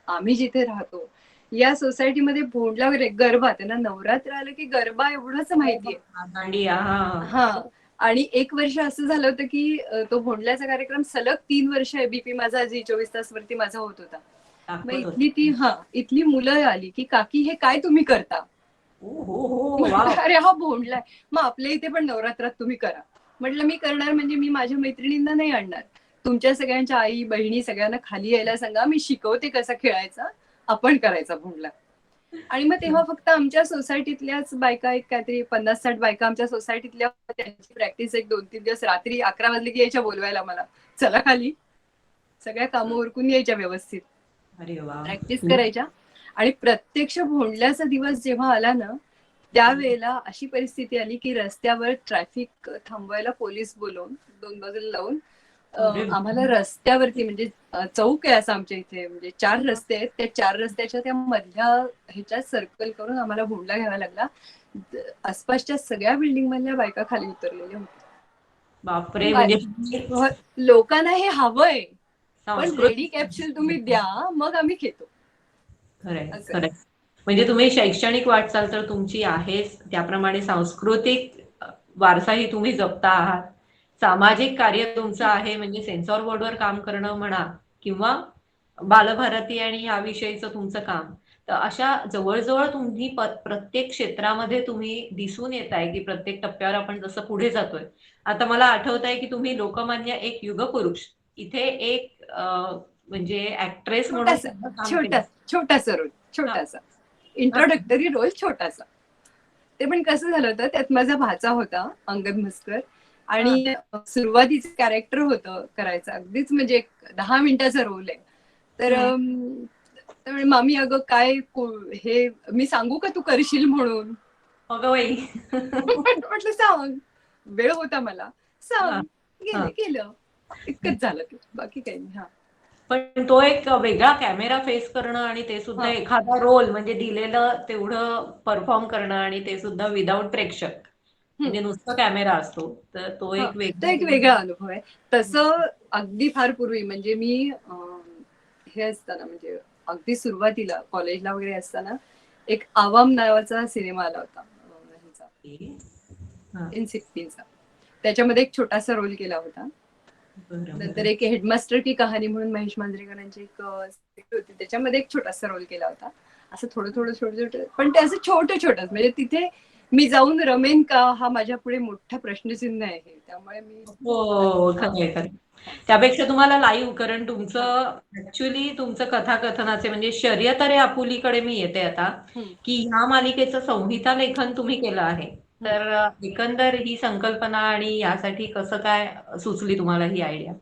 आम्ही जिथे राहतो या सोसायटीमध्ये भोंडला वगैरे गरबा आहे ना, नवरात्र आलं की गरबा एवढंच माहितीये. दांडिया, हा. हा. आणि एक वर्ष असं झालं होतं की तो भोंडल्याचा कार्यक्रम सलग 3 वर्ष एबीपी माझा झी 24 तास वरती माझा होत होता. मग दाखवत इथली होते. ती इथली मुलं आली की काकी हे काय तुम्ही करता. हो हो हो, वाव. म्हटलं अरे हा भोंडलाय, मग आपल्या इथे पण नवरात्रात तुम्ही करा. म्हटलं मी करणार म्हणजे मी माझ्या मैत्रिणींना नाही आणणार, तुमच्या सगळ्यांच्या आई बहिणी सगळ्यांना खाली यायला सांगा, मी शिकवते कसा खेळायचा, आपण करायचा भोंडला. आणि मग तेव्हा फक्त आमच्या सोसायटीतल्याच बायका, एक काहीतरी 50-60 बायका आमच्या सोसायटीतल्या, त्यांची प्रॅक्टिस एक 2-3 दिवस रात्री 11 वाजले की यायच्या बोलवायला मला, चला खाली, सगळ्या कामं उरकून यायच्या व्यवस्थित, अरे वा. प्रॅक्टिस करायच्या. आणि प्रत्यक्ष भोंडल्याचा दिवस जेव्हा आला ना, त्यावेळेला अशी परिस्थिती आली की रस्त्यावर ट्रॅफिक थांबवायला पोलीस बोलवून 2 बाजूला लावून अरे आम्हाला रस्त्यावरती, म्हणजे चौक आहे असं आमच्या इथे, म्हणजे 4 रस्ते आहेत, त्या 4 रस्त्याच्या त्या मधल्या ह्याच्यात सर्कल करून आम्हाला भोंडला घ्यावा लागला. आसपासच्या सगळ्या बिल्डिंग मधल्या बायका खाली उतरलेल्या होत्या. बापरे, म्हणजे लोकांना हे हवंय, पण रेडी संस्कृती. कॅप्सूल तुम्ही द्या, मग आम्ही घेतो. खरंय, असं आहे. खरंय. म्हणजे तुम्ही शैक्षणिक वाटचाल तर तुमची आहेच, त्याप्रमाणे सांस्कृतिक वारसाही तुम्ही जपता आहात. सामाजिक कार्य तुमचं आहे, म्हणजे सेन्सॉर बोर्डवर काम करणं म्हणा, किंवा बालभारती आणि ह्याविषयीचं तुमचं काम. तर अशा जवळ-जवळ तुम्ही प्रत्येक क्षेत्रामध्ये तुम्ही दिसून येत आहे, की प्रत्येक टप्प्यावर आपण जसं पुढे जातोय. आता मला आठवत आहे, की तुम्ही लोकमान्य एक युगपुरुष इथे एक म्हणजे ऍक्ट्रेस म्हणून छोटासा सुद्धा काम केलं. छोटा छोटासा रोल, हां, छोटासा हां. इंट्रोडक्टरी रोल, छोटासा. ते पण कसं झालं होतं, त्यात माझा भाचा होता अंगद म्हस्कर, हां. आणि सुरुवातीचं कॅरेक्टर होतं करायचं, अगदीच म्हणजे एक 10 मिनिटाचा रोल आहे. तर हं. तर म्हणे, मामी अगं काय हे मी सांगू का तू करशील म्हणून. अगं बाई! म्हटलं सांग, वेळ होता मला, हां, सांग. हां. केलं इतकंच झालं ते, बाकी काही नाही. पण तो एक वेगळा कॅमेरा फेस करणं आणि ते सुद्धा हा एखादा रोल म्हणजे दिलेलं तेवढं परफॉर्म करणं आणि ते सुद्धा विदाऊट प्रेक्षक. हा म्हणजे नुसता कॅमेरा असतो. तर तो हा एक तो वेगळा एक वेगळा तुम्ही. अनुभव आहे. तसं अगदी फार पूर्वी, म्हणजे मी हे असताना, म्हणजे अगदी सुरुवातीला कॉलेजला वगैरे असताना, एक आवाम नावाचा सिनेमा आला होता, ह्याचा, हां. एनसीपीचा. त्याच्यामध्ये एक छोटासा रोल केला होता. बरं, नंतर बरं. एक हेडमास्टर की कहाणी म्हणून महेश मांजरेकरांची एक series होती, त्याच्यामध्ये एक छोटासा रोल केला होता. असं थोडं थोडं छोटं छोटं, पण ते असं छोटं छोटंच, म्हणजे तिथे मी जाऊन रमेन का, हा माझ्या पुढे मोठा प्रश्नचिन्ह आहे. त्यामुळे मी हो, हा खरंय, खरंय. त्यापेक्षा तुम्हाला लाईव्ह, कारण हा तुमचं ऍक्च्युली तुमचं कथाकथनाचे म्हणजे शर्यत रे आपुलीकडे मी येते आता, हम्म, की ह्या मालिकेचं संहिता लेखन तुम्ही केलं आहे. हम्म. तर एकंदर ही संकल्पना आणि यासाठी कसं काय सुचली तुम्हाला ही आयडिया?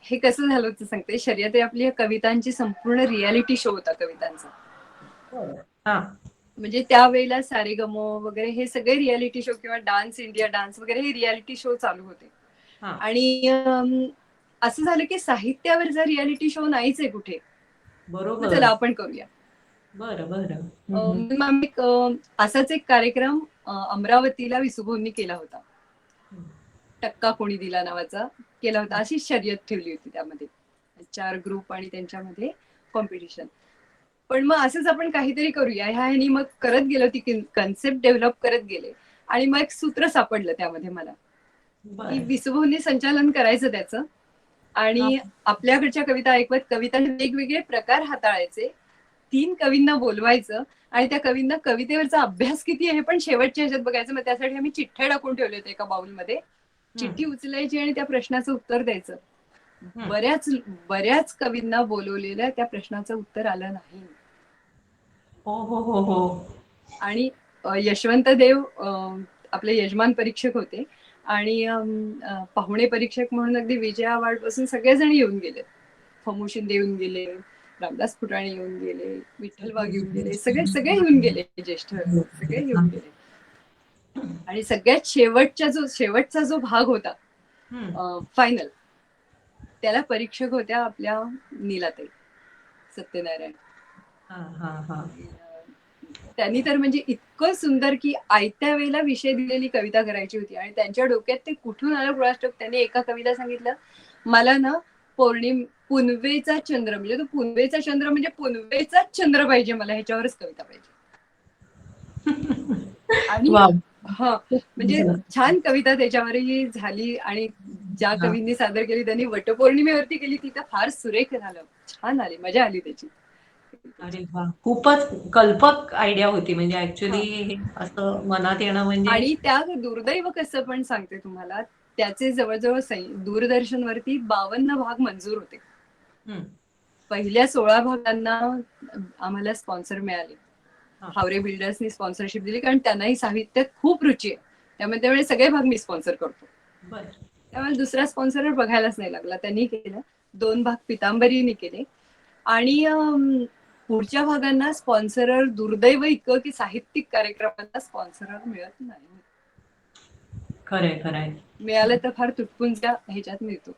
हे कसं झालं होतं सांगते. शर्यत आहे आपली या कवितांची संपूर्ण रियालिटी शो होता कवितांचा. बरं. हां, म्हणजे त्यावेळेला सारेगम वगैरे हे सगळे रियालिटी शो, किंवा डान्स इंडिया डान्स वगैरे, हे रियालिटी शो चालू होते. हां. आणि असं झालं की साहित्यावर जर रियालिटी शो नाहीच आहे कुठे, मग चला बरोबर. आपण करूया. बरं, बरं. हं, हं. मग आम्ही असाच एक कार्यक्रम अमरावतीला विसुभोंनी केला होता. टक्का कोणी दिला नावाचा केला होता. अशी शर्यत ठेवली होती त्यामध्ये, 4 ग्रुप आणि त्यांच्यामध्ये कॉम्पिटिशन. पण मग असंच आपण काहीतरी करूया ह्या ह्यानी मग करत गेलो, ती कन्सेप्ट डेव्हलप करत गेले. आणि मग एक सूत्र सापडलं त्यामध्ये मला, की बरं. विसुभोंनी संचालन करायचं त्याचं, हां, आणि आपल्याकडच्या कविता ऐकवत कवितांचे वेगवेगळे प्रकार हाताळायचे, 3 कवींना बोलवायचं, आणि त्या कवींना कवितेवरचा अभ्यास किती आहे हे पण शेवटच्या ह्याच्यात बघायचं. मग त्यासाठी आम्ही चिठ्ठ्या टाकून ठेवले होते एका बाउलमध्ये. हं, चिठ्ठी उचलायची आणि त्या प्रश्नाचं उत्तर द्यायचं. हं. बऱ्याच बऱ्याच कवींना बोलवलेल्या त्या प्रश्नाचं उत्तर आलं नाही. हो, हो, हो, हो. आणि यशवंत देव आपले यजमान परीक्षक होते, आणि पाहुणे परीक्षक म्हणून अगदी विजया अवॉर्ड पासून सगळेजण येऊन गेले. फमू शिंदे येऊन गेले, रामदास फुटाणे येऊन गेले, विठ्ठल वाघ येऊन गेले, सगळे सगळे येऊन गेले, ज्येष्ठ सगळे येऊन गेले. आणि सगळ्यात शेवटचा जो भाग होता फायनल, त्याला परीक्षक होत्या आपल्या नीलाताई सत्यनारायण. त्यांनी तर म्हणजे इतकं सुंदर की आयत्या वेळेला विषय दिलेली कविता करायची होती आणि त्यांच्या डोक्यात ते कुठून आलं कुणास ठाऊक. त्यांनी एका कविता सांगितलं, मला ना पुनवेचा चंद्र, म्हणजे तो पुनवेचा चंद्र म्हणजे पुनवेचाच चंद्र पाहिजे, मला ह्याच्यावरच कविता पाहिजे. आणि म्हणजे छान कविता त्याच्यावरही झाली आणि ज्या कवींनी सादर केली त्यांनी वटपौर्णिमेवरती केली, ती तर फार सुरेख झालं, छान आली, मजा आली त्याची. अरे वा, खूपच कल्पक आयडिया होती. म्हणजे ऍक्च्युली असं मनात येणं म्हणजे. आणि त्या दुर्दैव कसं पण सांगते तुम्हाला, त्याचे जवळजवळ दूरदर्शनवरती 52 भाग मंजूर होते. पहिल्या 16 भागांना आम्हाला स्पॉन्सर मिळाले. हावरे बिल्डर्सनी स्पॉन्सरशिप दिली, कारण त्यांनाही साहित्यात खूप रुची आहे, त्यामुळे त्यावेळी सगळे भाग मी स्पॉन्सर करतो. त्यामुळे दुसरा स्पॉन्सर बघायलाच नाही लागला. त्यांनी केलं 2 भाग पितांबरीने केले आणि पुढच्या भागांना स्पॉन्सरर दुर्दैव इतकं की साहित्यिक कार्यक्रमांना स्पॉन्सरर मिळत नाही. खरंय खरंय, मिळालं तर फार तुटपुंज्या ह्याच्यात मिळतो.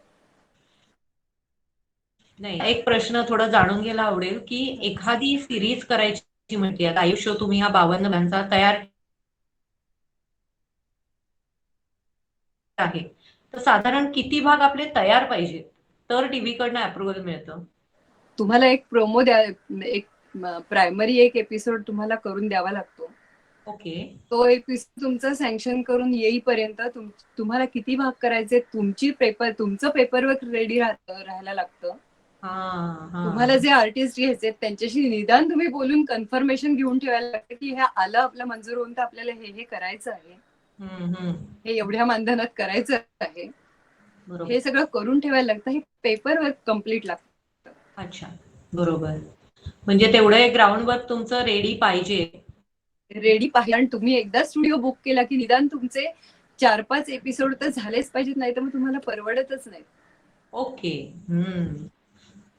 नाही, एक प्रश्न थोडा जाणून घ्यायला आवडेल की एखादी सिरीज करायची म्हटली, आता आयुष्य तुम्ही हा 52 भागांचा तयार आहे, तर साधारण किती भाग आपले तयार पाहिजेत तर टीव्ही कडनं अप्रुव्हल मिळतं? तुम्हाला एक प्रोमो द्या, एक प्रायमरी एक एपिसोड तुम्हाला करून द्यावा लागतो. ओके. तो एपिसोड तुमचं सँक्शन करून येईपर्यंत तुम्हाला किती भाग करायचे, तुमचं पेपरवर्क रेडी राहायला लागतं. तुम्हाला जे आर्टिस्ट घ्यायचे त्यांच्याशी निदान तुम्ही बोलून कन्फर्मेशन घेऊन ठेवायला लागतं की हे आलं आपलं मंजूर होऊन तर आपल्याला हे करायचं आहे, हे एवढ्या मानधनात करायचं आहे, हे सगळं करून ठेवायला लागतं. हे पेपरवर्क कम्प्लीट लागतं. अच्छा, बरोबर. म्हणजे तेवढं ग्राउंड वर्क तुमचं रेडी पाहिजे. आणि तुम्ही एकदा स्टुडिओ बुक केला की निदान तुमचे 4-5 एपिसोड तर झालेच पाहिजेत, नाही तर मग तुम्हाला परवडतच नाही. ओके.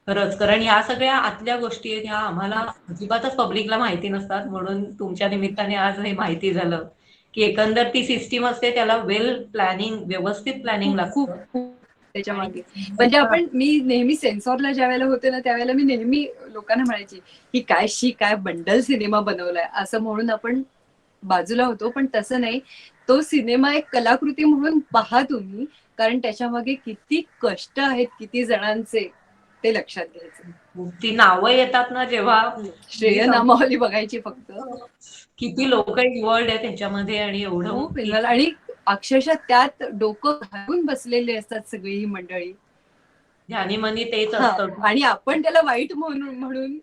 खरंच, कारण ह्या सगळ्या आतल्या गोष्टी आहेत, ह्या आम्हाला अजिबातच पब्लिकला माहिती नसतात. म्हणून तुमच्या निमित्ताने आज हे माहिती झालं की एकंदर ती सिस्टीम असते, त्याला व्यवस्थित प्लॅनिंग लागतं त्याच्या मागे. म्हणजे मी नेहमी सेन्सॉरला ज्या वेळेला होते ना, त्यावेळेला मी नेहमी लोकांना म्हणायची की काय बंडल सिनेमा बनवलाय असं म्हणून आपण बाजूला होतो, पण तसं नाही. तो सिनेमा एक कलाकृती म्हणून पहा तुम्ही, कारण त्याच्या मागे किती कष्ट आहेत, किती जणांचे, ते लक्षात घ्यायचं. ती नावं येतात ना जेव्हा, श्रेय नामावली बघायची फक्त, किती लोक इन्व्हॉल्ड आहे त्याच्यामध्ये आणि एवढं, आणि अक्षरशः त्यात डोकं घालून बसलेले असतात सगळी ही मंडळी. ध्यानी मनी तेच असतं आणि आपण त्याला वाईट म्हणून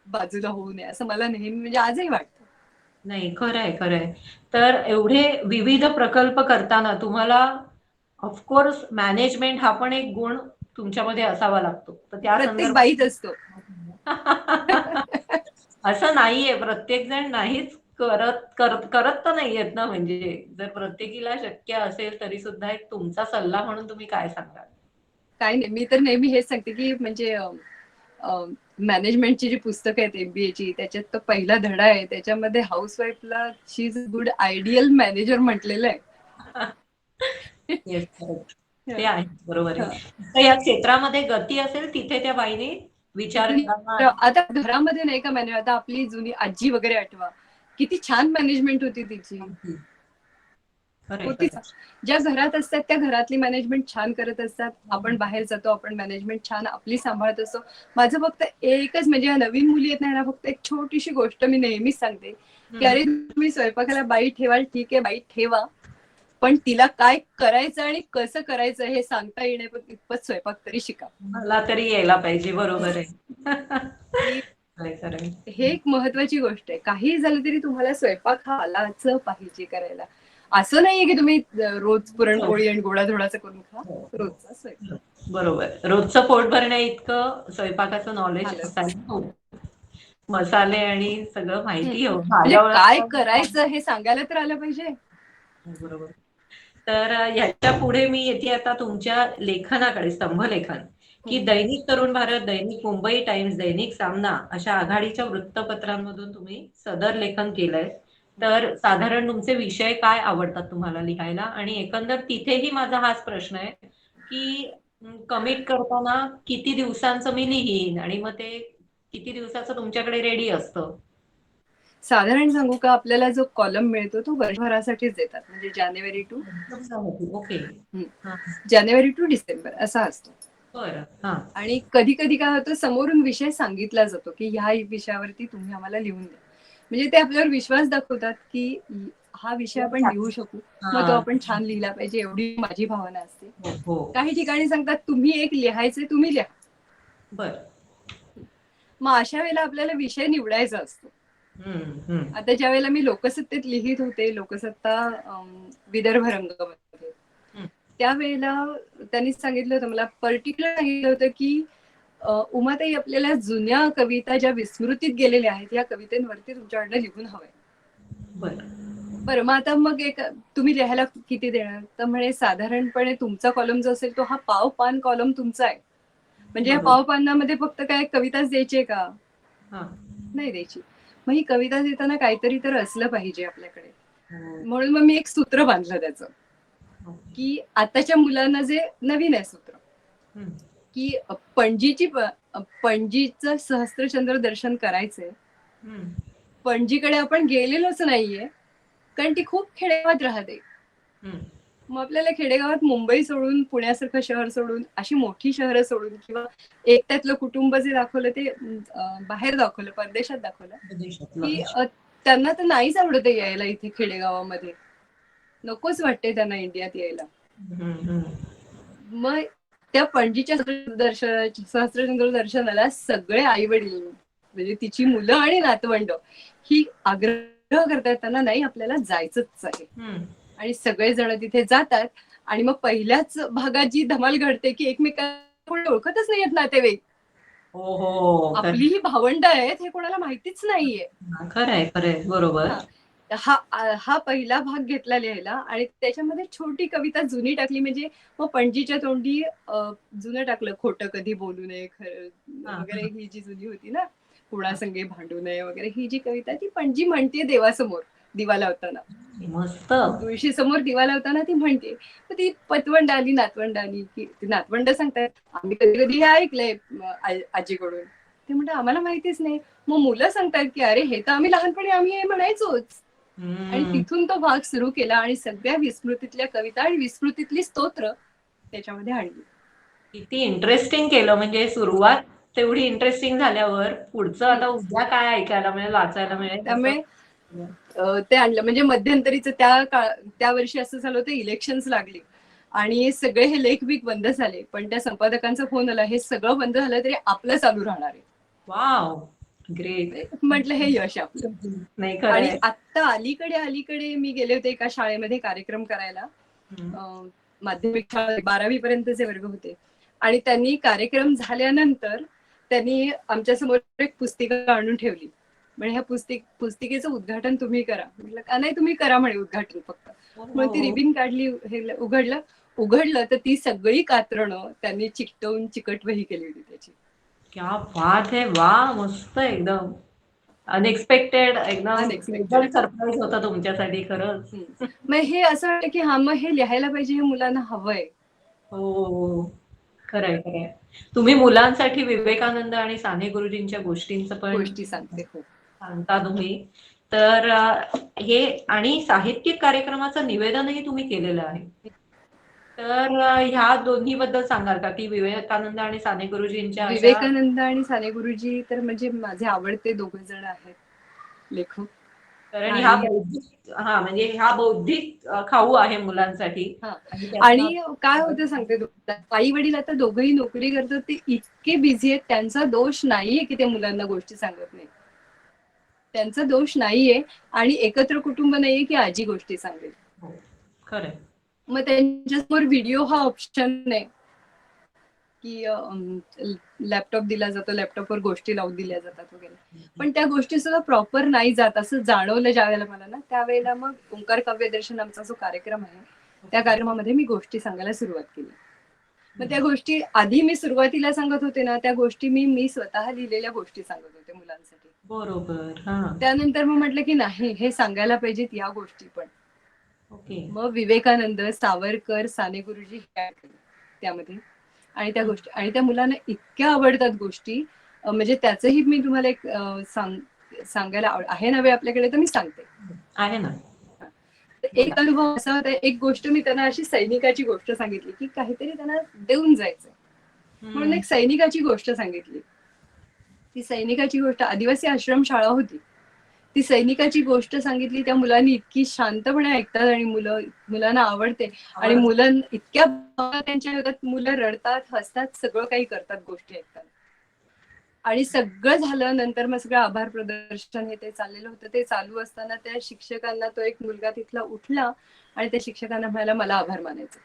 बाजूला होऊ नये असं मला नेहमी, म्हणजे आजही वाटतं. नाही, खरंय. तर एवढे विविध प्रकल्प करताना तुम्हाला ऑफकोर्स मॅनेजमेंट हा पण एक गुण तुमच्यामध्ये असावा लागतो. तर त्या प्रत्येक बाईत असतो. असं नाहीये, प्रत्येक जण नाहीच करत तर नाहीयेत ना. म्हणजे जर प्रत्येकीला शक्य असेल तरी सुद्धा एक तुमचा सल्ला म्हणून तुम्ही काय सांगाल? काय नाही, मी तर नेहमी हेच सांगते की म्हणजे मॅनेजमेंटची जी पुस्तकं आहेत MBA ची, त्याच्यात तो पहिला धडा आहे, त्याच्यामध्ये हाऊसवाईफला शी इज गुड आयडियल मॅनेजर म्हटलेलं आहे. ते आहे, बरोबर आहे. तर या क्षेत्रामध्ये गती असेल तिथे त्या बाईने विचार करा. आता घरामध्ये नाही का मॅनेज, आता आपली जुनी आजी वगैरे आठवा, किती छान मॅनेजमेंट होती तिची. ज्या घरात असतात त्या घरातली मॅनेजमेंट छान करत असतात. आपण बाहेर जातो, आपण मॅनेजमेंट छान आपली सांभाळत असतो. माझं फक्त एकच, म्हणजे या नवीन मुली येत नाही, फक्त एक छोटीशी गोष्ट मी नेहमीच सांगते की अरे तुम्ही स्वयंपाकाला बाई ठेवाल, ठीक आहे बाई ठेवा, पण तिला काय करायचं आणि कसं करायचं हे सांगता येणे इतपत स्वयंपाक तरी शिका. मला तरी यायला पाहिजे, बरोबर आहे. हे एक महत्वाची गोष्ट आहे. काही झालं तरी तुम्हाला स्वयंपाक हा आलाच पाहिजे करायला. असं नाहीये की तुम्ही रोज पुरणपोळी आणि गोडाधोडाचं करून खा, रोजचा स्वयंपाक. बरोबर, रोजचं पोट भरण्या इतकं स्वयंपाकाचं नॉलेज असायला, मसाले आणि सगळं माहिती म्हणजे काय करायचं हे सांगायला तर आलं पाहिजे. बरोबर. तर ह्याच्या पुढे मी येते आता तुमच्या लेखनाकडे, स्तंभलेखन. की दैनिक तरुण भारत, दैनिक मुंबई टाइम्स, दैनिक सामना अशा आघाडीच्या वृत्तपत्रांमधून तुम्ही सदर लेखन केलंय. तर साधारण तुमचे विषय काय आवडतात तुम्हाला लिहायला? आणि एकंदर तिथेही माझा हाच प्रश्न आहे की कमिट करताना किती दिवसांचं मी लिहीन आणि मग ते किती दिवसाचं तुमच्याकडे रेडी असतं? साधारण सांगू का, आपल्याला जो कॉलम मिळतो तो वर्षभरासाठीच देतात, म्हणजे ओके. जानेवारी टू डिसेंबर असा असतो. बरं. हा. आणि कधी कधी काय होतं, समोरून विषय सांगितला जातो की ह्या विषयावरती तुम्ही आम्हाला लिहून द्या. म्हणजे ते आपल्यावर विश्वास दाखवतात की हा विषय आपण लिहू शकू, मग तो आपण छान लिहिला पाहिजे, एवढी माझी भावना असते. हो. काही ठिकाणी सांगतात तुम्ही एक लिहायचे, तुम्ही लिहा. बर. मग अशा वेळेला आपल्याला विषय निवडायचा असतो. आता ज्या वेळेला मी लोकसत्तेत लिहित होते, लोकसत्ता विदर्भ रंगमध्ये, त्यावेळेला त्यांनी सांगितलं होतं मला, पर्टिक्युलर सांगितलं होतं की उमाताई, आपल्याला जुन्या कविता ज्या विस्मृतीत गेलेल्या आहेत या कवितेवरती तुमच्याकडनं लिहून हवंय. बरं, मग आता मग एक तुम्ही लिहायला किती देणार? तर म्हणे साधारणपणे तुमचा कॉलम जो असेल तो हा पाव पान कॉलम तुमचा आहे. म्हणजे या पाव पानामध्ये फक्त काय कविताच द्यायची का? नाही द्यायची. मग ही कविता देताना काहीतरी तर असलं पाहिजे आपल्याकडे. म्हणून मग मी एक सूत्र बांधलं त्याचं, की आताच्या मुलांना जे नवीन आहे सूत्र, की पणजीचं सहस्त्रचंद्र दर्शन करायचंय. पणजीकडे आपण गेलेलोच नाहीये, कारण ती खूप खेडेगावात राहते. मग आपल्याला खेडेगावात मुंबई सोडून, पुण्यासारखं शहर सोडून, अशी मोठी शहरं सोडून, किंवा एक त्यातलं कुटुंब जे दाखवलं ते बाहेर दाखवलं, परदेशात दाखवलं, की त्यांना तर नाहीच आवडत यायला इथे खेडेगावामध्ये, नकोच वाटते त्यांना इंडियात यायला. मग त्या पणजीच्या सहस्त्रचंद्र दर्शनाला सगळे आई वडील, म्हणजे तिची मुलं आणि नातवंड, ही आग्रह करतात त्यांना, नाही आपल्याला जायचंच आहे. आणि सगळेजण तिथे जातात. आणि मग पहिल्याच भागात जी धमाल घडते की एकमेकांना ओळखतच नाहीयेत नातेवाईक. आपली ही भावंड आहेत हे कोणाला माहितीच नाहीये. खरंय, बरोबर. हा पहिला भाग घेतला लिहायला, आणि त्याच्यामध्ये छोटी कविता जुनी टाकली. म्हणजे मग पणजीच्या तोंडी जुनं टाकलं, खोटं कधी बोलू नये खरं वगैरे, ही जी जुनी होती ना, कुणासंगे भांडू नये वगैरे, ही जी कविता ती पणजी म्हणते देवासमोर दिवा लावताना, मस्त तुळशी समोर दिवा लावताना ती म्हणते. तर ती पतवंड आली, नातवंड आली, की नातवंड सांगतात आम्ही कधी कधी हे ऐकलंय आजीकडून, ते म्हणतात आम्हाला माहितीच नाही. मग मुलं सांगतात की अरे हे तर आम्ही लहानपणी आम्ही हे म्हणायचोच. आणि तिथून तो भाग सुरू केला आणि सगळ्या विस्मृतीतल्या कविता आणि विस्मृतीतली स्तोत्र त्याच्यामध्ये आणली. किती इंटरेस्टिंग केलं. म्हणजे सुरुवात तेवढी इंटरेस्टिंग झाल्यावर पुढचं आता उद्या काय ऐकायला मिळेल, वाचायला मिळेल. त्यामुळे ते आणलं. म्हणजे मध्यंतरीचं त्या वर्षी असं झालं होतं, इलेक्शन्स लागली आणि सगळे हे लेख बीक बंद झाले, पण त्या संपादकांचा फोन आला, हे सगळं बंद झालं तरी आपलं चालू राहणार आहे. Wow, great. म्हटलं हे यश आपलं. आणि आता अलीकडे मी गेले होते एका शाळेमध्ये कार्यक्रम करायला, माध्यमिक शाळा 12वी पर्यंतचे वर्ग होते, आणि त्यांनी कार्यक्रम झाल्यानंतर त्यांनी आमच्या समोर एक पुस्तिका आणून ठेवली. म्हणजे ह्या पुस्तिकेचं उद्घाटन तुम्ही करा. म्हटलं का नाही, तुम्ही करा म्हणे उद्घाटन फक्त. मग ती रिबिन काढली, हे उघडलं तर ती सगळी कात्रणं त्यांनी चिकटवून चिकटवही केली होती त्याची. क्या बात है, वा, मस्त, एकदम अनएक्सपेक्टेड, एकदम सरप्राईज होता तुमच्यासाठी खरंच. मग हे असं वाटतं की हा, मग हे लिहायला पाहिजे, हे मुलांना हवंय. हो, खरंय. तुम्ही मुलांसाठी विवेकानंद आणि साने गुरुजींच्या गोष्टींचं पण गोष्टी सांगता तुम्ही. तर हे आणि साहित्यिक कार्यक्रमाचं निवेदनही तुम्ही केलेलं आहे. तर ह्या दोन्ही बद्दल सांगाल का, की विवेकानंद आणि साने गुरुजींच्या? विवेकानंद आणि साने गुरुजी तर म्हणजे माझे आवडते दोघं जण आहेत लेखक. कारण म्हणजे हा बौद्धिक खाऊ आहे मुलांसाठी. आणि काय होतं सांगते, आई वडील आता दोघंही नोकरी करतात, ते इतके बिझी आहेत, त्यांचा दोष नाहीये की ते मुलांना गोष्टी सांगत नाही, त्यांचा दोष नाहीये. आणि एकत्र कुटुंब नाहीये की आजी गोष्टी सांगेल. खरं. मग त्यांच्यासमोर व्हिडिओ हा ऑप्शन नाही, की लॅपटॉप दिला जातो, लॅपटॉपवर गोष्टी लावून दिल्या जातात वगैरे, पण त्या गोष्टी सुद्धा प्रॉपर नाही जात असं जाणवलं ज्यावेळेला मला ना, त्यावेळेला मग ओंकार काव्य दर्शन आमचा जो कार्यक्रम आहे, त्या कार्यक्रमामध्ये मी गोष्टी सांगायला सुरुवात केली. मग त्या गोष्टी आधी मी सुरुवातीला सांगत होते ना, त्या गोष्टी मी स्वतः लिहिलेल्या गोष्टी सांगत होते मुलांसाठी. बरोबर. हा. त्यानंतर मग म्हटलं की नाही, हे सांगायला पाहिजेत या गोष्टी पण. ओके. मग विवेकानंद, सावरकर, साने गुरुजी त्यामध्ये, आणि त्या गोष्टी, आणि त्या मुलांना इतक्या आवडतात गोष्टी. म्हणजे त्याचंही मी तुम्हाला एक सांगायला आहे ना वेळ आपल्याकडे, तर मी सांगते. आहे ना. एक अनुभव असा होता, एक गोष्ट मी त्यांना अशी सैनिकाची गोष्ट सांगितली की काहीतरी त्यांना देऊन जायचं म्हणून एक सैनिकाची गोष्ट सांगितली. ती सैनिकाची गोष्ट, आदिवासी आश्रम शाळा होती, ती सैनिकाची गोष्ट सांगितली. त्या मुलांनी इतकी शांतपणे ऐकतात आणि मुलांना आवडते. आणि मुलं इतक्या त्यांच्या होतात, मुलं रडतात, हसतात, सगळं काही करतात गोष्टी ऐकतात. आणि सगळं झालं नंतर मग सगळं आभार प्रदर्शन हे ते चाललेलं होतं. ते चालू असताना त्या शिक्षकांना तो एक मुलगा तिथला उठला आणि त्या शिक्षकांना म्हणाला, मला आभार मानायचं.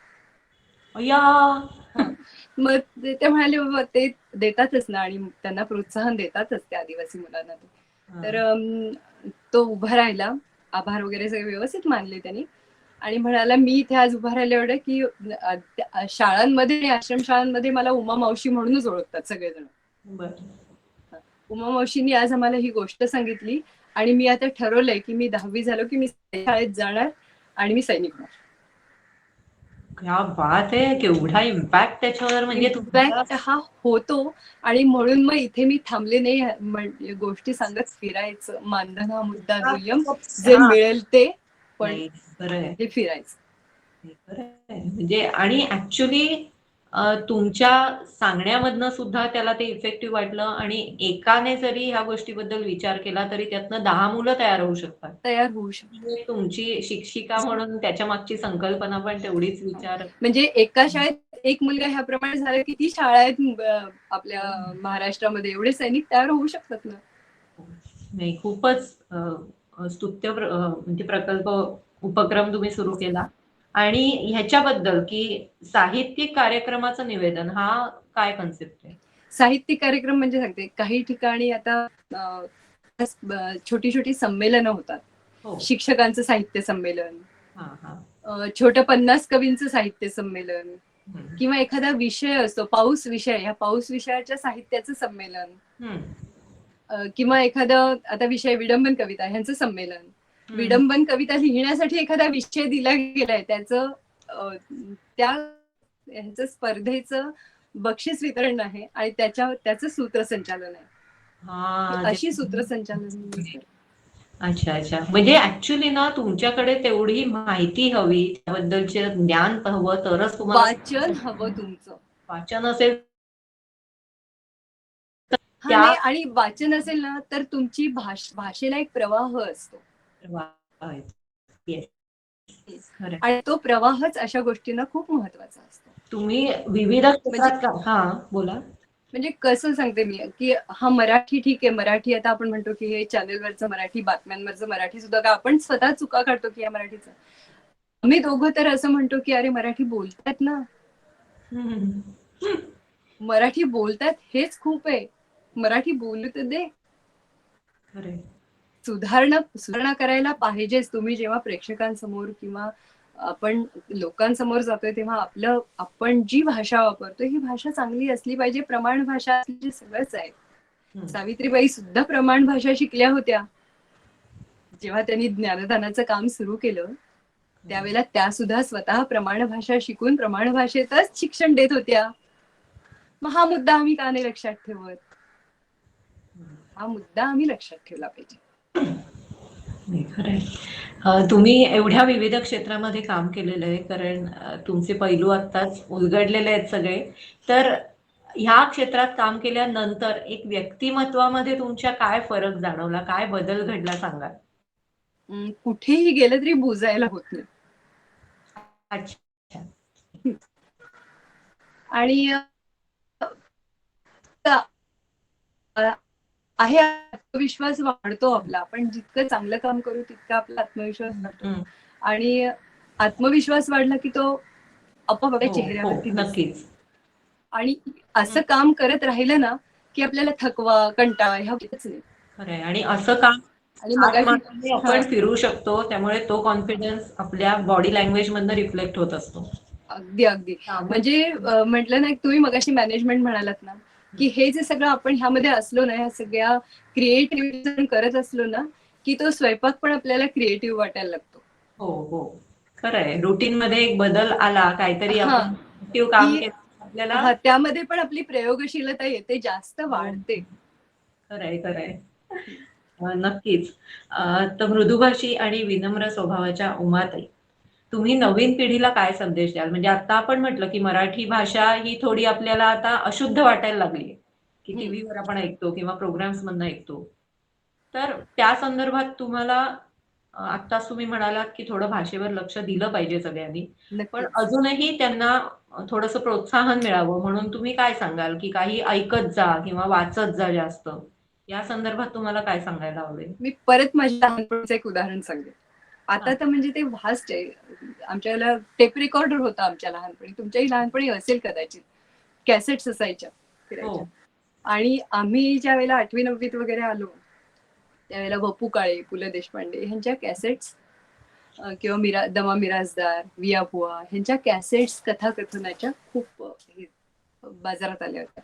मग ते म्हणाले, बाबा ते देतातच ना, आणि त्यांना प्रोत्साहन देतातच त्या आदिवासी मुलांना. तर तो उभा राहिला, आभार वगैरे सगळे व्यवस्थित मानले त्यांनी, आणि म्हणाला, मी इथे आज उभा राहिलं एवढं की शाळांमध्ये, आश्रम शाळांमध्ये मला उमा मावशी म्हणूनच ओळखतात सगळेजण. उमा मावशींनी आज आम्हाला ही गोष्ट सांगितली आणि मी आता ठरवलंय की मी 10वी झालो की मी शाळेत जाणार आणि मी सैनिक होणार. क्या बात आहे, केवढा इम्पॅक्ट त्याच्यावर, म्हणजे इम्पॅक्ट हा होतो. आणि म्हणून मग इथे मी थांबले नाही, गोष्टी सांगत फिरायचं. मानधन हा मुद्दा दुय्यम, जे मिळेल ते, पण हे फिरायचं. म्हणजे आणि ऍक्च्युली तुमच्या सांगण्यामधनं सुद्धा त्याला ते इफेक्टिव्ह वाटलं, आणि एकाने जरी ह्या गोष्टीबद्दल विचार केला तरी त्यातनं 10 मुलं तयार होऊ शकतात. तुमची शिक्षिका म्हणून त्याच्या मागची संकल्पना पण तेवढीच विचार. म्हणजे एका शाळेत एक मुलगा ह्याप्रमाणे झाला, किती शाळा आहेत आपल्या महाराष्ट्रामध्ये, एवढे सैनिक तयार होऊ शकतात ना. नाही, खूपच स्तुत्य म्हणजे प्रकल्प, उपक्रम तुम्ही सुरू केला. आणि ह्याच्याबद्दल की साहित्यिक कार्यक्रमाचं निवेदन, हा काय कन्सेप्ट आहे? साहित्यिक कार्यक्रम म्हणजे सांगते, काही ठिकाणी आता छोटी छोटी संमेलनं होतात. शिक्षकांचं साहित्य संमेलन, छोटं 50 कवींचं साहित्य संमेलन, किंवा एखादा विषय असतो, पाऊस विषय, ह्या पाऊस विषयाच्या साहित्याचं संमेलन, किंवा एखादं आता विषय विडंबन कविता ह्यांचं संमेलन. विडंबन कविता लिहिण्यासाठी एखादा विषय दिला गेलाय, त्याचं ह्याचं स्पर्धेचं बक्षीस वितरण आहे आणि त्याचं सूत्रसंचालन आहे. अशी सूत्रसंचालन. अच्छा अच्छा. म्हणजे ऍक्च्युली ना तुमच्याकडे तेवढी माहिती हवी, त्याबद्दलचे ज्ञान हवं, तरच तुम्हाला वाचन हवं. तुमचं वाचन असेल आणि वाचन असेल ना, तर तुमची भाषेला एक प्रवाह असतो. आणि तो प्रवाहच अशा गोष्टींना खूप महत्वाचा असतो. तुम्ही विविध क्षेत्रात बोला. म्हणजे कसं सांगते मी, की हा मराठी ठीक आहे, मराठी आता आपण म्हणतो की हे चॅनलवरचं मराठी, बातम्यांवरचं मराठी सुद्धा, का आपण स्वतः चुका काढतो की या मराठीचं. आम्ही दोघं तर असं म्हणतो की अरे मराठी बोलतात ना, मराठी बोलतात हेच खूप आहे, मराठी बोलू तर दे. सुधारणा करायला पाहिजेच. तुम्ही जेव्हा प्रेक्षकांसमोर किंवा आपण लोकांसमोर जातोय तेव्हा आपण जी भाषा वापरतोय ही भाषा चांगली असली पाहिजे. प्रमाण भाषा असली सगळंच आहे. सावित्रीबाई सुद्धा प्रमाण भाषा शिकल्या होत्या. जेव्हा त्यांनी ज्ञानदानाचं काम सुरू केलं त्यावेळेला त्या सुद्धा स्वतः प्रमाण भाषा शिकून प्रमाण भाषेतच शिक्षण देत होत्या. मग हा मुद्दा आम्ही का नाही लक्षात ठेवत? हा मुद्दा आम्ही लक्षात ठेवला पाहिजे. खरंय. तुम्ही एवढ्या विविध क्षेत्रामध्ये काम केलेलं आहे, कारण तुमचे पैलू आत्ताच उलगडलेले आहेत सगळे. तर ह्या क्षेत्रात काम केल्यानंतर एक व्यक्तिमत्वामध्ये तुमच्या काय फरक जाणवला, काय बदल घडला, सांगा. कुठेही गेलं तरी बुजायला होत नाही. अच्छा. आणि आहे, आत्मविश्वास वाढतो आपला. आपण जितकं चांगलं काम करू तितका आपला आत्मविश्वास वाढतो. आणि आत्मविश्वास वाढला की तो आपोआप आपल्या चेहऱ्यावरती नक्कीच. आणि असं काम करत राहिलं ना की आपल्याला थकवा, कंटाळा ह्या होतच नाही. खरंय. आणि असं काम आपण फिरू शकतो, त्यामुळे तो कॉन्फिडन्स आपल्या बॉडी लँग्वेज मधनं रिफ्लेक्ट होत असतो. अगदी अगदी. त्यामुळे म्हणजे म्हटलं ना, तुम्ही मगाशी मॅनेजमेंट म्हणालात ना, की हे जे सगळं आपण ह्यामध्ये असलो ना, ह्या सगळ्या क्रिएटिव्हिटी करत असलो ना, की तो स्वयंपाक पण आपल्याला क्रिएटिव्ह वाटायला लागतो. हो हो, खरंय. रुटीन मध्ये एक बदल आला, काहीतरी हा, आपण active काम की केलं आपल्याला. हा, त्यामध्ये पण आपली प्रयोगशीलता येते, जास्त हो, वाढते. खरंय खरंय. नक्कीच. तर मृदुभाषी आणि विनम्र स्वभावाच्या उमाताई, तुम्ही नवीन पिढीला काय संदेश द्याल? म्हणजे आता आपण म्हटलं की मराठी भाषा ही थोडी आपल्याला आता अशुद्ध वाटायला लागली, की हम्म. टीव्हीवर आपण ऐकतो किंवा प्रोग्राम्स मधनं ऐकतो. तर त्या संदर्भात तुम्हाला आत्ताच तुम्ही म्हणालात की थोडं भाषेवर लक्ष दिलं पाहिजे सगळ्यांनी. पण नक्कीच. अजूनही त्यांना थोडंसं प्रोत्साहन मिळावं म्हणून तुम्ही काय सांगाल? की काही ऐकत जा किंवा वाचत जा जास्त. या संदर्भात तुम्हाला काय सांगायला आवडेल? मी परत माझ्या लहानपणीचं एक उदाहरण सांगेन. आता हां. तर म्हणजे ते व्हास्ट आहे. आमच्याला टेप रेकॉर्डर होता आमच्या लहानपणी. तुमच्याही लहानपणी असेल कदाचित. कॅसेट्स असायच्या हो. फिरायच्या. आणि आम्ही ज्या वेळेला 8वी 9वीत वगैरे आलो, त्यावेळेला वपू काळे, पु. ल. देशपांडे ह्यांच्या कॅसेट्स किंवा दमा मिरासदार, विया बुवा ह्यांच्या कॅसेट्स कथाकथनाच्या खूप बाजारात आल्या होत्या.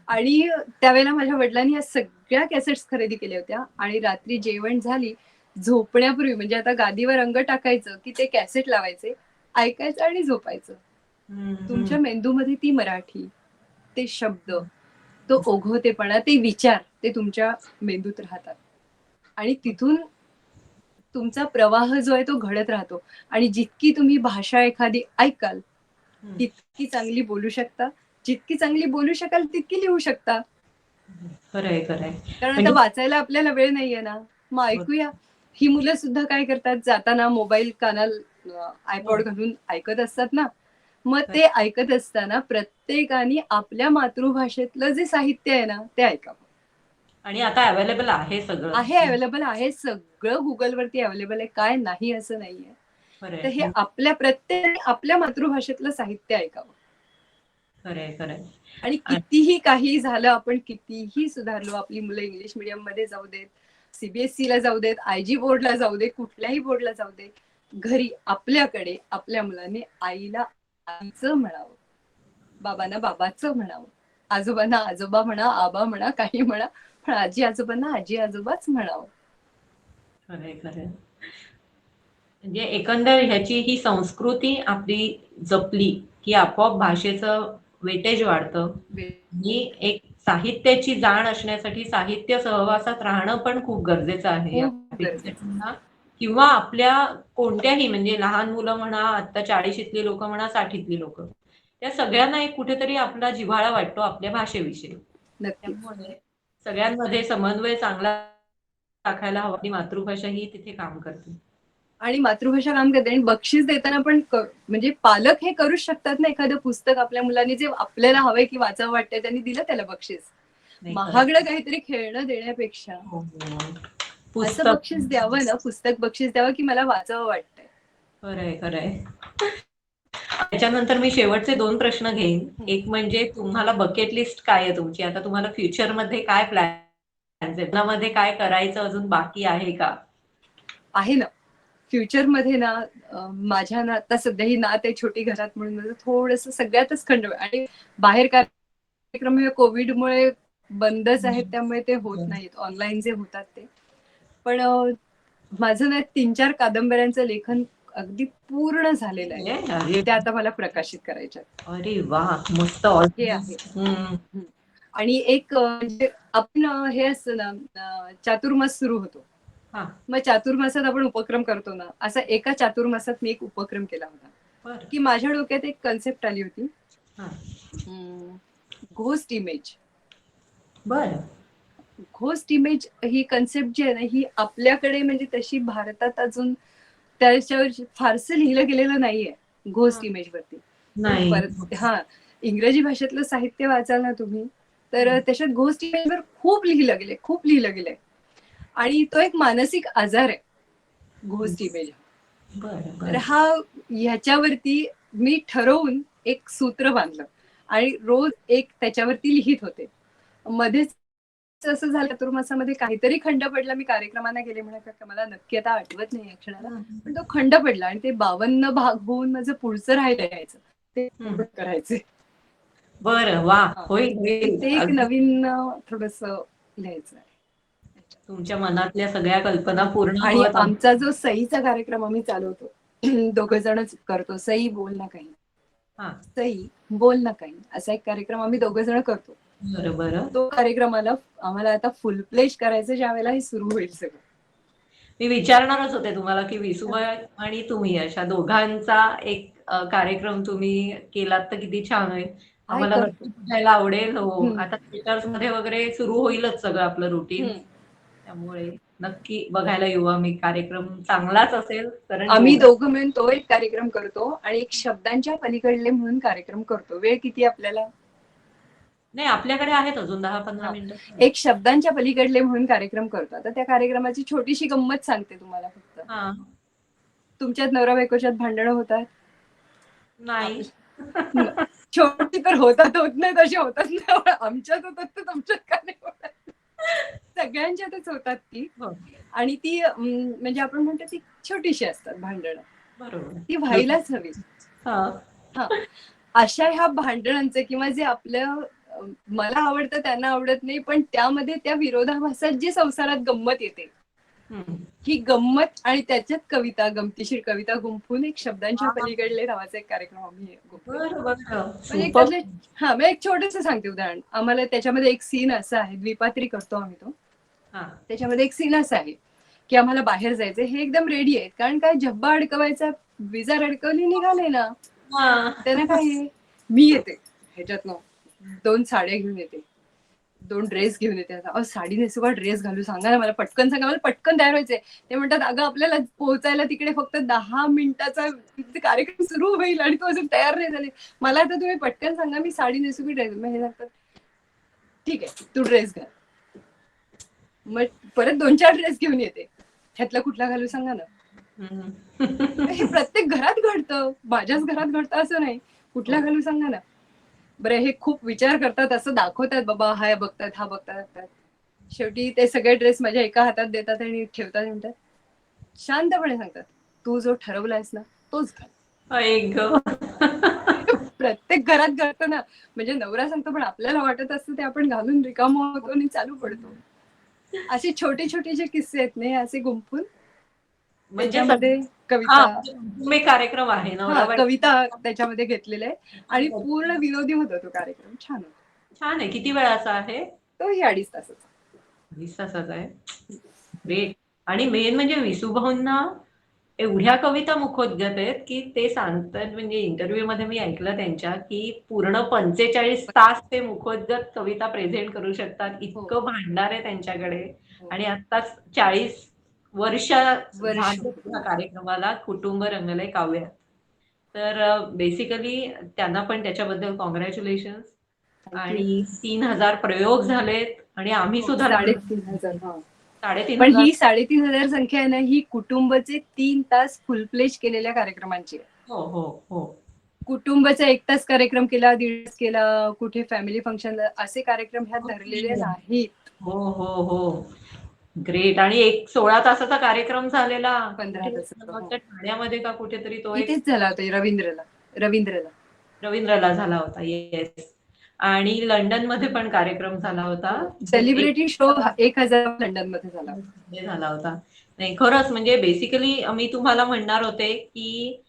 आणि त्यावेळेला माझ्या वडिलांनी या सगळ्या कॅसेट्स खरेदी केल्या होत्या आणि रात्री जेवण झाली, झोपण्यापूर्वी म्हणजे आता गादीवर अंग टाकायचं की ते कॅसेट लावायचे, ऐकायचं आणि झोपायचं. हं, हं. तुमच्या मेंदूमध्ये ती मराठी, ते शब्द, तो ओघवतेपणा, ते विचार ते तुमच्या मेंदूत राहतात. आणि तिथून तुमचा प्रवाह जो आहे तो घडत राहतो. आणि जितकी तुम्ही भाषा एखादी ऐकाल, हं. तितकी चांगली बोलू शकता. जितकी चांगली बोलू शकाल, तितकी लिहू शकता. खरंय, खरंय. कारण आता म्हणजे वाचायला आपल्याला वेळ नाहीये ना. मग ऐकूया. ही मुलं सुद्धा काय करतात, जाताना मोबाईल कानाला हो. आयपॉड घालून ऐकत असतात ना. मग खरं. ते ऐकत असताना प्रत्येकाने आपल्या मातृभाषेतलं जे साहित्य आहे ना, ते ऐकावं. आणि आता अवेलेबल आहे सगळं. आहे, अवेलेबल आहे. सगळं Googleवरती अवेलेबल आहे. काय नाही असं नाहीये. तर खरंय. हे आपल्या प्रत्येकाने आपल्या मातृभाषेतलं साहित्य ऐकावं. खरंय, खरंय. आणि आणि कितीही काही झालं, आपण कितीही सुधारलो, आपली मुलं इंग्लिश मीडियम मध्ये जाऊ देत, सीबीएसई ला जाऊ देत, आयजी बोर्डला जाऊ दे, कुठल्याही बोर्डला जाऊ दे, घरी आपल्याकडे आपल्या मुलांनी आईला आईचं म्हणावं, बाबांना बाबाचं म्हणावं, आजोबांना आजोबा म्हणा, आबा म्हणा, काही म्हणा, पण आजी आजोबांना आजी आजोबाच म्हणावं. खरंय, खरंय. म्हणजे एकंदर ह्याची ही संस्कृती आपली जपली, की आपोआप भाषेचं वेटेज वाढतं. आणि एक साहित्याची जाण असण्यासाठी साहित्य सहवासात राहणं पण खूप गरजेचं आहे या खूप गरजेचं. पिढीला. किंवा आपल्या कोणत्याही म्हणजे लहान मुलं म्हणा, आता 40शीतली लोकं म्हणा, 60शीतली लोकं. त्या सगळ्यांना एक कुठेतरी आपला जिव्हाळा वाटतो आपल्या भाषेविषयी. नक्कीच. त्यामुळे सगळ्यांमध्ये समन्वय चांगला राखायला हवा. आपली मातृभाषा ही तिथे काम करते. आणि मातृभाषा काम करते. आणि बक्षीस देताना पण म्हणजे पालक हे करूच शकतात ना. एखादं पुस्तक आपल्या मुलांनी जे आपल्याला हवंय की वाचावं वाटतंय, त्यांनी दिलं त्याला बक्षीस. नाही खरंय. महागडं काहीतरी खेळणं देण्यापेक्षा हो, हो. असं पुस्तक. बक्षीस द्यावं ना, पुस्तक बक्षीस द्यावं की मला वाचावं वाटतंय. खरंय, खरंय. त्याच्यानंतर मी शेवटचे 2 प्रश्न घेईन. हं. एक म्हणजे तुम्हाला बकेट लिस्ट काय आहे तुमची? आता तुम्हाला फ्युचरमध्ये काय प्लॅन्स आहेत? लग्नामध्ये काय करायचं अजून बाकी आहे का? आहे ना. फ्युचरमध्ये ना, माझ्या ना आता सध्या ही नात आहे छोटी घरात, म्हणून माझं थोडंसं सगळ्यातच खंड आणि बाहेर कार्यक्रम हे कोविडमुळे बंदच आहेत, त्यामुळे ते होत नाहीत. ऑनलाईन जे होतात ते. पण माझं ना 3-4 कादंबऱ्यांचं लेखन अगदी पूर्ण झालेलं आहे. म्हणजे अरे, त्या आता मला प्रकाशित करायच्या आहेत. अरे वाह! मस्त. ऑल हे आहे. हं. हं. आणि एक म्हणजे आपण हे असतं ना, चातुर्मास सुरू होतो. हां. मग चातुर्मासात आपण उपक्रम करतो ना, असा एका चातुर्मासात मी एक उपक्रम केला होता, बरं. की माझ्या डोक्यात एक कन्सेप्ट आली होती. हां. Ghost image. बरं. घोस्ट इमेज ही कन्सेप्ट जी आहे ना, ही आपल्याकडे म्हणजे तशी भारतात अजून त्याच्यावर फारसं लिहिलं गेलेलं नाहीये हां. घोस्ट इमेज वरती. पण नाही. परत इंग्रजी भाषेतलं साहित्य वाचाल ना तुम्ही, तर हं. त्याच्यात घोस्ट इमेजवर खूप लिहिलं गेलंय, खूप लिहिलं गेलंय. आणि तो एक मानसिक आजार आहे घोस्ट इमेज. बरं, तर बरं. ह्याच्यावरती मी ठरवून एक सूत्र बांधलं आणि रोज एक त्याच्यावरती लिहित होते. मध्येच असं झालं चतुर्मासामध्ये काहीतरी खंड पडला. मी कार्यक्रमांना गेले म्हणा मला नक्की आता आठवत नाही या क्षणाला, पण तो खंड पडला आणि ते 52 भाग होऊन माझं पुढचं राहिलं यायचं ते पूर्ण करायचे. बरं, वा, होईल ते होईल. एक नवीन थोडस लिहायचं आहे. तुमच्या मनातल्या सगळ्या कल्पना पूर्ण आणि होत आमचा जो सईचा कार्यक्रम आम्ही चालवतो, दोघं जणच करतो. सई बोल ना काही, सई बोल ना काही, असा एक कार्यक्रम आम्ही दोघं जण करतो. बरं. तो कार्यक्रमाला आम्हाला आता फुल प्लेज करायचं ज्या वेळेला हे सुरू होईल सगळं. मी विचारणारच होते तुम्हाला की विसुबाई आणि तुम्ही अशा दोघांचा एक कार्यक्रम तुम्ही केलात तर किती छान होईल. आम्हाला नक्की बघायला आवडेल. हो, आता थिएटर्स मध्ये वगैरे सुरू होईलच सगळं आपलं रुटीन, त्यामुळे नक्की बघायला येऊ आम्ही. कार्यक्रम चांगलाच असेल कारण आम्ही दोघं मिळून तो एक कार्यक्रम करतो आणि एक शब्दांच्या पलीकडले म्हणून कार्यक्रम करतो. वेळ किती आपल्याला? नाही, आपल्याकडे आहेत अजून 10-15 मिनिटं. एक शब्दांच्या पलीकडले म्हणून कार्यक्रम करतो. आता त्या कार्यक्रमाची छोटीशी गंमत सांगते तुम्हाला. फक्त तुमच्यात नवरा बायकोच्यात भांडणं होतात? नाही. छोटी तर होतात, होत नाही तशी होतात ना. आमच्यात होतात तर तुमच्यात का नाही होतात? सगळ्यांच्यातच होतात ती. आणि ती म्हणजे आपण म्हणतो ती छोटीशी असतात भांडणं, बरोबर, ती व्हायलाच हवी. अशा ह्या भांडणांचे किंवा जे आपलं मला आवडतं त्यांना आवडत नाही, पण त्यामध्ये त्या विरोधाभासात जी संसारात गंमत येते, ही गंमत आणि त्याच्यात कविता, गमतीशीर कविता गुंफून एक शब्दांच्या पलीकडले नावाचा एक कार्यक्रम आम्ही म्हणजे एक छोटस सांगते उदाहरण. आम्हाला त्याच्यामध्ये एक सीन असा आहे, द्विपात्री करतो आम्ही तो. त्याच्यामध्ये एक सीन असा आहे की आम्हाला बाहेर जायचंय, हे एकदम रेडी आहेत, कारण काय झब्बा अडकवायचा, विजार अडकवली निघाले ना, त्यांना काय मी येते ह्याच्यातनं 2 साड्या घेऊन येते, 2 ड्रेस घेऊन येते. आता साडी नेसू का ड्रेस घालू, सांगा ना मला, पटकन सांगा, मला पटकन तयार व्हायचंय. ते म्हणतात अगं आपल्याला पोहोचायला तिकडे फक्त 10 मिनिटाचा कार्यक्रम सुरू होईल आणि तू अजून तयार नाही झाले. मला आता तुम्ही पटकन सांगा मी साडी नेसू की ड्रेस. मग हे सांगतात ठीक आहे तू ड्रेस घाल. मग परत 2-4 ड्रेस घेऊन येते, ह्यातला कुठला घालू सांगा ना. हे प्रत्येक घरात घडतं, माझ्याच घरात घडतं असं नाही. कुठला घालू सांगा ना. बरं, हे खूप विचार करतात, असं दाखवतात बाबा हा बघतात हा बघतात. शेवटी ते सगळे ड्रेस माझ्या एका हातात देतात आणि ठेवतात, म्हणतात शांतपणे सांगतात तू जो ठरवलायस ना तोच घाल. प्रत्येक घरात घडतं ना. म्हणजे नवरा सांगतो पण आपल्याला वाटत असतं ते आपण घालून रिकाम होतो आणि चालू पडतो. असे छोटे छोटे जे किस्से आहेत ना असे गुंफून त्याच्यामध्ये कविता कार्यक्रम आहे, कविता त्याच्यामध्ये घेतलेले आहे आणि पूर्ण विनोदी होता तो कार्यक्रम. छान होता. छान आहे. किती वेळाचा आहे तो? 2.5 तासाचा. 20 तासाचा आहे. ग्रेट. आणि मेन म्हणजे विसुभाऊंना एवढ्या कविता मुखोद्गत आहेत की ते सांगतात, म्हणजे इंटरव्ह्यू मध्ये मी ऐकलं त्यांच्या की पूर्ण 45 तास ते मुखोद्गत कविता प्रेझेंट करू शकतात, इतकं भांडार आहे त्यांच्याकडे. आणि आत्ताच 40 वर्ष कार्यक्रमाला कुटुंब रंगलय काव्य. तर बेसिकली त्यांना पण त्याच्याबद्दल कॉंग्रॅच्युलेशन. आणि 3000 प्रयोग झालेत आणि आम्ही सुद्धा 3,500. पण ही 3,500 संख्या आहे ना, ही कुटुंबाचे 3 तास फुल प्लेज केलेल्या कार्यक्रमांची आहे. हो हो हो. कुटुंबाचा 1 तास कार्यक्रम केला, 1.5 तास केला, कुठे फॅमिली फंक्शन, असे कार्यक्रम ह्यात धरलेले नाहीत. हो हो हो. ग्रेट. आणि एक 16 तासाचा कार्यक्रम झालेला 15 तासाचा ठाण्यामध्ये का कुठेतरी, तो इथेच झाला होता रवींद्रला झाला होता. येस. आणि लंडन मध्ये पण कार्यक्रम झाला होता, सेलिब्रिटी शो 1000 लंडन मध्ये झाला होता. नाही खरंच, म्हणजे बेसिकली मी तुम्हाला म्हणणार होते की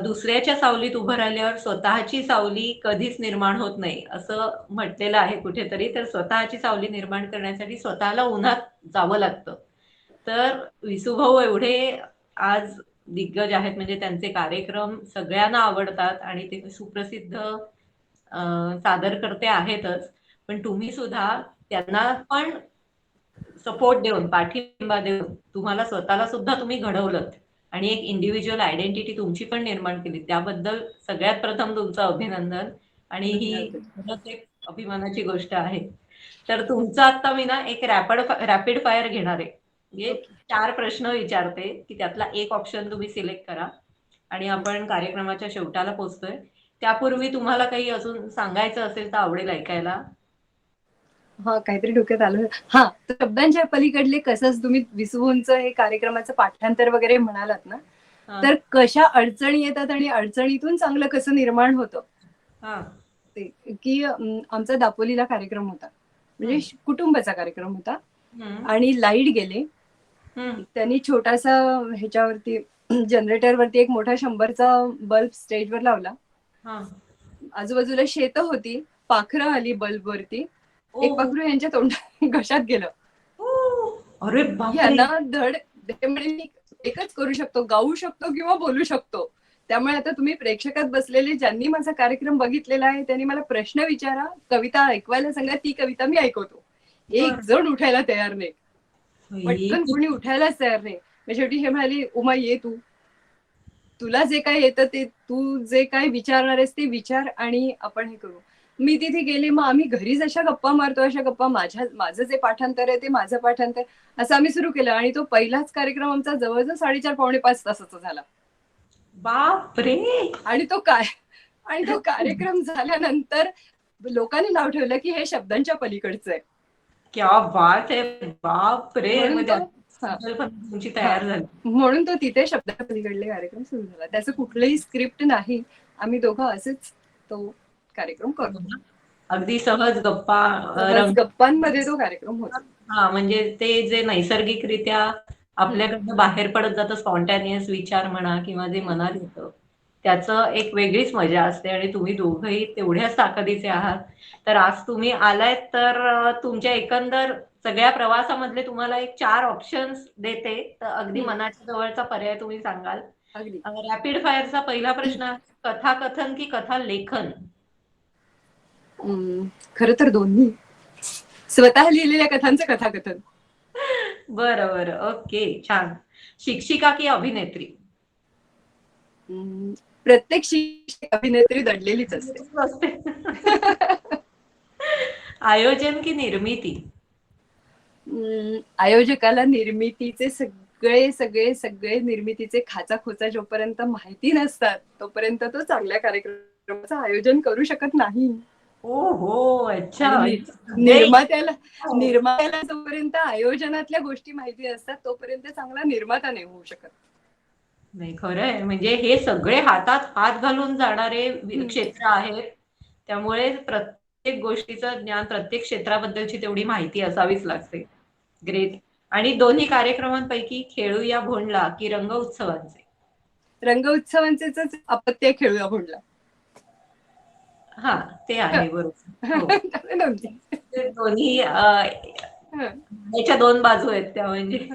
दुसऱ्याच्या सावलीत उभं राहिल्यावर स्वतःची सावली कधीच निर्माण होत नाही असं म्हटलेलं आहे कुठेतरी. तर स्वतःची सावली निर्माण करण्यासाठी स्वतःला उन्हात जावं लागतं. तर विसुभाऊ एवढे आज दिग्गज आहेत, म्हणजे त्यांचे कार्यक्रम सगळ्यांना आवडतात आणि ते सुप्रसिद्ध सादरकर्ते आहेतच. पण तुम्ही सुद्धा त्यांना पण सपोर्ट देऊन, पाठिंबा देऊन तुम्हाला स्वतःला सुद्धा तुम्ही घडवलं आणि एक इंडिव्हिज्युअल आयडेंटिटी तुमची पण निर्माण केली. त्याबद्दल सगळ्यात प्रथम तुमचं अभिनंदन. आणि ही खरंच एक अभिमानाची गोष्ट आहे. तर तुमचं आता मी ना एक रॅपिड फायर घेणार आहे. म्हणजे 4 प्रश्न विचारते की त्यातला एक ऑप्शन तुम्ही सिलेक्ट करा आणि आपण कार्यक्रमाच्या शेवटाला पोहोचतोय. त्यापूर्वी तुम्हाला काही अजून सांगायचं असेल तर आवडेल ऐकायला. हा काहीतरी डोक्यात आलं. हा, तर शब्दांच्या पलीकडले कसंच तुम्ही विसवूनचं हे कार्यक्रमाचं पाठांतर वगैरे म्हणालात ना, हा तर कशा अडचणी येतात आणि अडचणीतून चांगलं कसं निर्माण होतं हा ते, की आमचा दापोलीला कार्यक्रम होता, म्हणजे हम्म, कुटुंबाचा कार्यक्रम होता हम्म, आणि लाईट गेले. हम्म, त्यांनी छोटासा ह्याच्यावरती जनरेटरवरती एक मोठा 100चा बल्ब स्टेजवर लावला. हा. आजूबाजूला शेतं होती, पाखरं आली बल्बवरती. ओ एक पाखरू यांच्या तोंडात घशात गेलं. ओ, अरे बापरे. यांना धड ते म्हणे मी एकच करू शकतो, गाऊ शकतो किंवा बोलू शकतो. त्यामुळे आता तुम्ही प्रेक्षकात बसलेले ज्यांनी माझा कार्यक्रम बघितलेला आहे त्यांनी मला प्रश्न विचारा, कविता ऐकवायला सांगा, ती कविता मी ऐकवतो. एक बर. जण उठायला तयार नाही, ही पटकन कुणी उठायलाच तयार नाही. मग शेवटी हे म्हणाली, उमा ये तू, तुला जे काय येतं ते तू जे काय विचारणार आहेस ते विचार आणि आपण हे करू. मी तिथे गेले, मग आम्ही घरी जशा गप्पा मारतो अशा गप्पा, माझं जे पाठांतर आहे ते माझं पाठांतर, असं आम्ही सुरू केलं आणि तो पहिलाच कार्यक्रम आमचा जवळजवळ 4.5-5.5 तासाचा झाला. बापरे. आणि तो कार्यक्रम झाल्यानंतर लोकांनी नाव ठेवलं की हे शब्दांच्या पलीकडचं आहे. क्या बात आहे. बापरे. म्हणून मग तो त्याची हा संकल्पना तुमची हा तयार झाली. म्हणून तो तिथे शब्दांच्या पलीकडले कार्यक्रम सुरू झाला. त्याचं कुठलंही स्क्रिप्ट नाही, आम्ही दोघं असेच तो कार्यक्रम करतो. अगदी सहज गप्पा सहज रंग. गप्पांमध्ये तो कार्यक्रम होतो. हा, म्हणजे ते जे नैसर्गिकरित्या आपल्याकडनं बाहेर पडत जातं, स्पॉन्टॅनियस विचार म्हणा किंवा जे मनात येतं, त्याचं एक वेगळीच मजा असते. आणि तुम्ही दोघंही तेवढ्याच ताकदीचे आहात. तर आज तुम्ही आलायत तर तुमच्या एकंदर सगळ्या प्रवासामधले तुम्हाला एक 4 ऑप्शन्स देते. तर अगदी मनाच्या जवळचा पर्याय तुम्ही सांगाल. अगदी. रॅपिड फायरचा पहिला प्रश्न आहे, कथाकथन की कथा लेखन? खरं तर दोन्ही. स्वतः लिहिलेल्या कथांचं कथाकथन. बरं बरं, ओके, छान. शिक्षिका की अभिनेत्री? प्रत्येक शिक्षक अभिनेत्री दडलेलीच असते. आयोजन की निर्मिती? आयोजकाला निर्मितीचे सगळे सगळे सगळे निर्मितीचे खाचाखोचा जोपर्यंत माहिती नसतात तोपर्यंत तो चांगल्या कार्यक्रमाचं आयोजन करू शकत नाही. ओ हो, अच्छा. आणि म्हणजे निर्मात्याला निर्मात्याला जोपर्यंत आयोजनातल्या गोष्टी माहिती असतात तोपर्यंत चांगला निर्माता नाही होऊ शकत. नाही, खरं आहे. म्हणजे हे सगळे हातात हात घालून जाणारे क्षेत्र आहेत. त्यामुळे प्रत्येक गोष्टीचं ज्ञान, प्रत्येक क्षेत्राबद्दलची तेवढी माहिती असावीच लागते. ग्रेट. आणि दोन्ही कार्यक्रमांपैकी खेळूया भोंडला की रंग उत्सवांचे? रंग उत्सवांचेच अपत्य खेळूया म्हणला. हा, ते आहे बरोबर. हो, दोन्ही. ते दोन्ही याच्या दोन बाजू आहेत त्या, म्हणजे.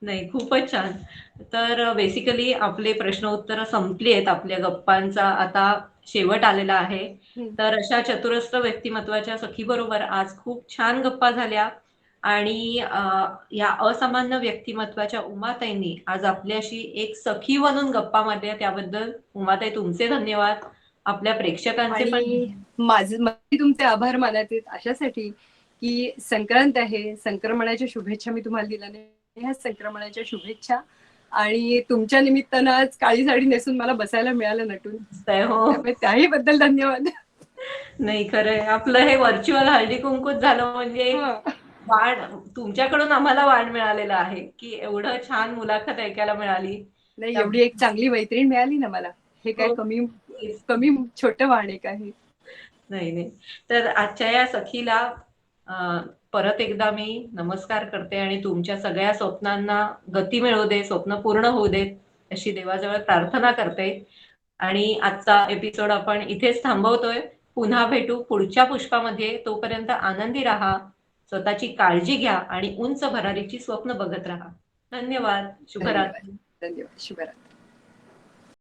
नाही, खूपच छान. तर बेसिकली आपले प्रश्न उत्तर संपली आहेत. आपल्या गप्पांचा आता शेवट आलेला आहे. तर अशा चतुरस्र व्यक्तिमत्वाच्या सखीबरोबर आज खूप छान गप्पा झाल्या. आणि या असामान्य व्यक्तिमत्वाच्या उमाताईंनी आज आपल्याशी एक सखी बनून गप्पा मारल्या, त्याबद्दल उमाताई तुमचे धन्यवाद. आपल्या प्रेक्षकांचे पण. आणि माझे तुमचे आभार मानायचे अशासाठी की संक्रांत आहे, संक्रमणाच्या शुभेच्छा मी तुम्हाला दिल्या नाही. ह्या संक्रमणाच्या शुभेच्छा. आणि तुमच्या निमित्तानं आज काळी साडी नेसून मला बसायला मिळालं नटून, हो. त्यामुळे त्याही बद्दल धन्यवाद. नाही, खरंय. आपलं हे व्हर्च्युअल हळदी कुंकूच झालं, म्हणजे वाण तुमच्याकडून आम्हाला वाण मिळालेलं आहे की एवढं छान मुलाखत ऐकायला मिळाली. नाही, एवढी एक चांगली मैत्रीण मिळाली ना मला, हे काय कमी कमी छोटं वाण आहे काही. नाही नाही. तर आजच्या या सखीला परत एकदा मी नमस्कार करते आणि तुमच्या सगळ्या स्वप्नांना गती मिळू दे, स्वप्न पूर्ण होऊ देत अशी देवाजवळ प्रार्थना करते. आणि आजचा एपिसोड आपण इथेच थांबवतोय. पुन्हा भेटू पुढच्या पुष्पामध्ये. तोपर्यंत आनंदी राहा, स्वतःची काळजी घ्या आणि उंच भरारीची स्वप्न बघत राहा. धन्यवाद. शुभरात्री. धन्यवाद. शुभरात्री.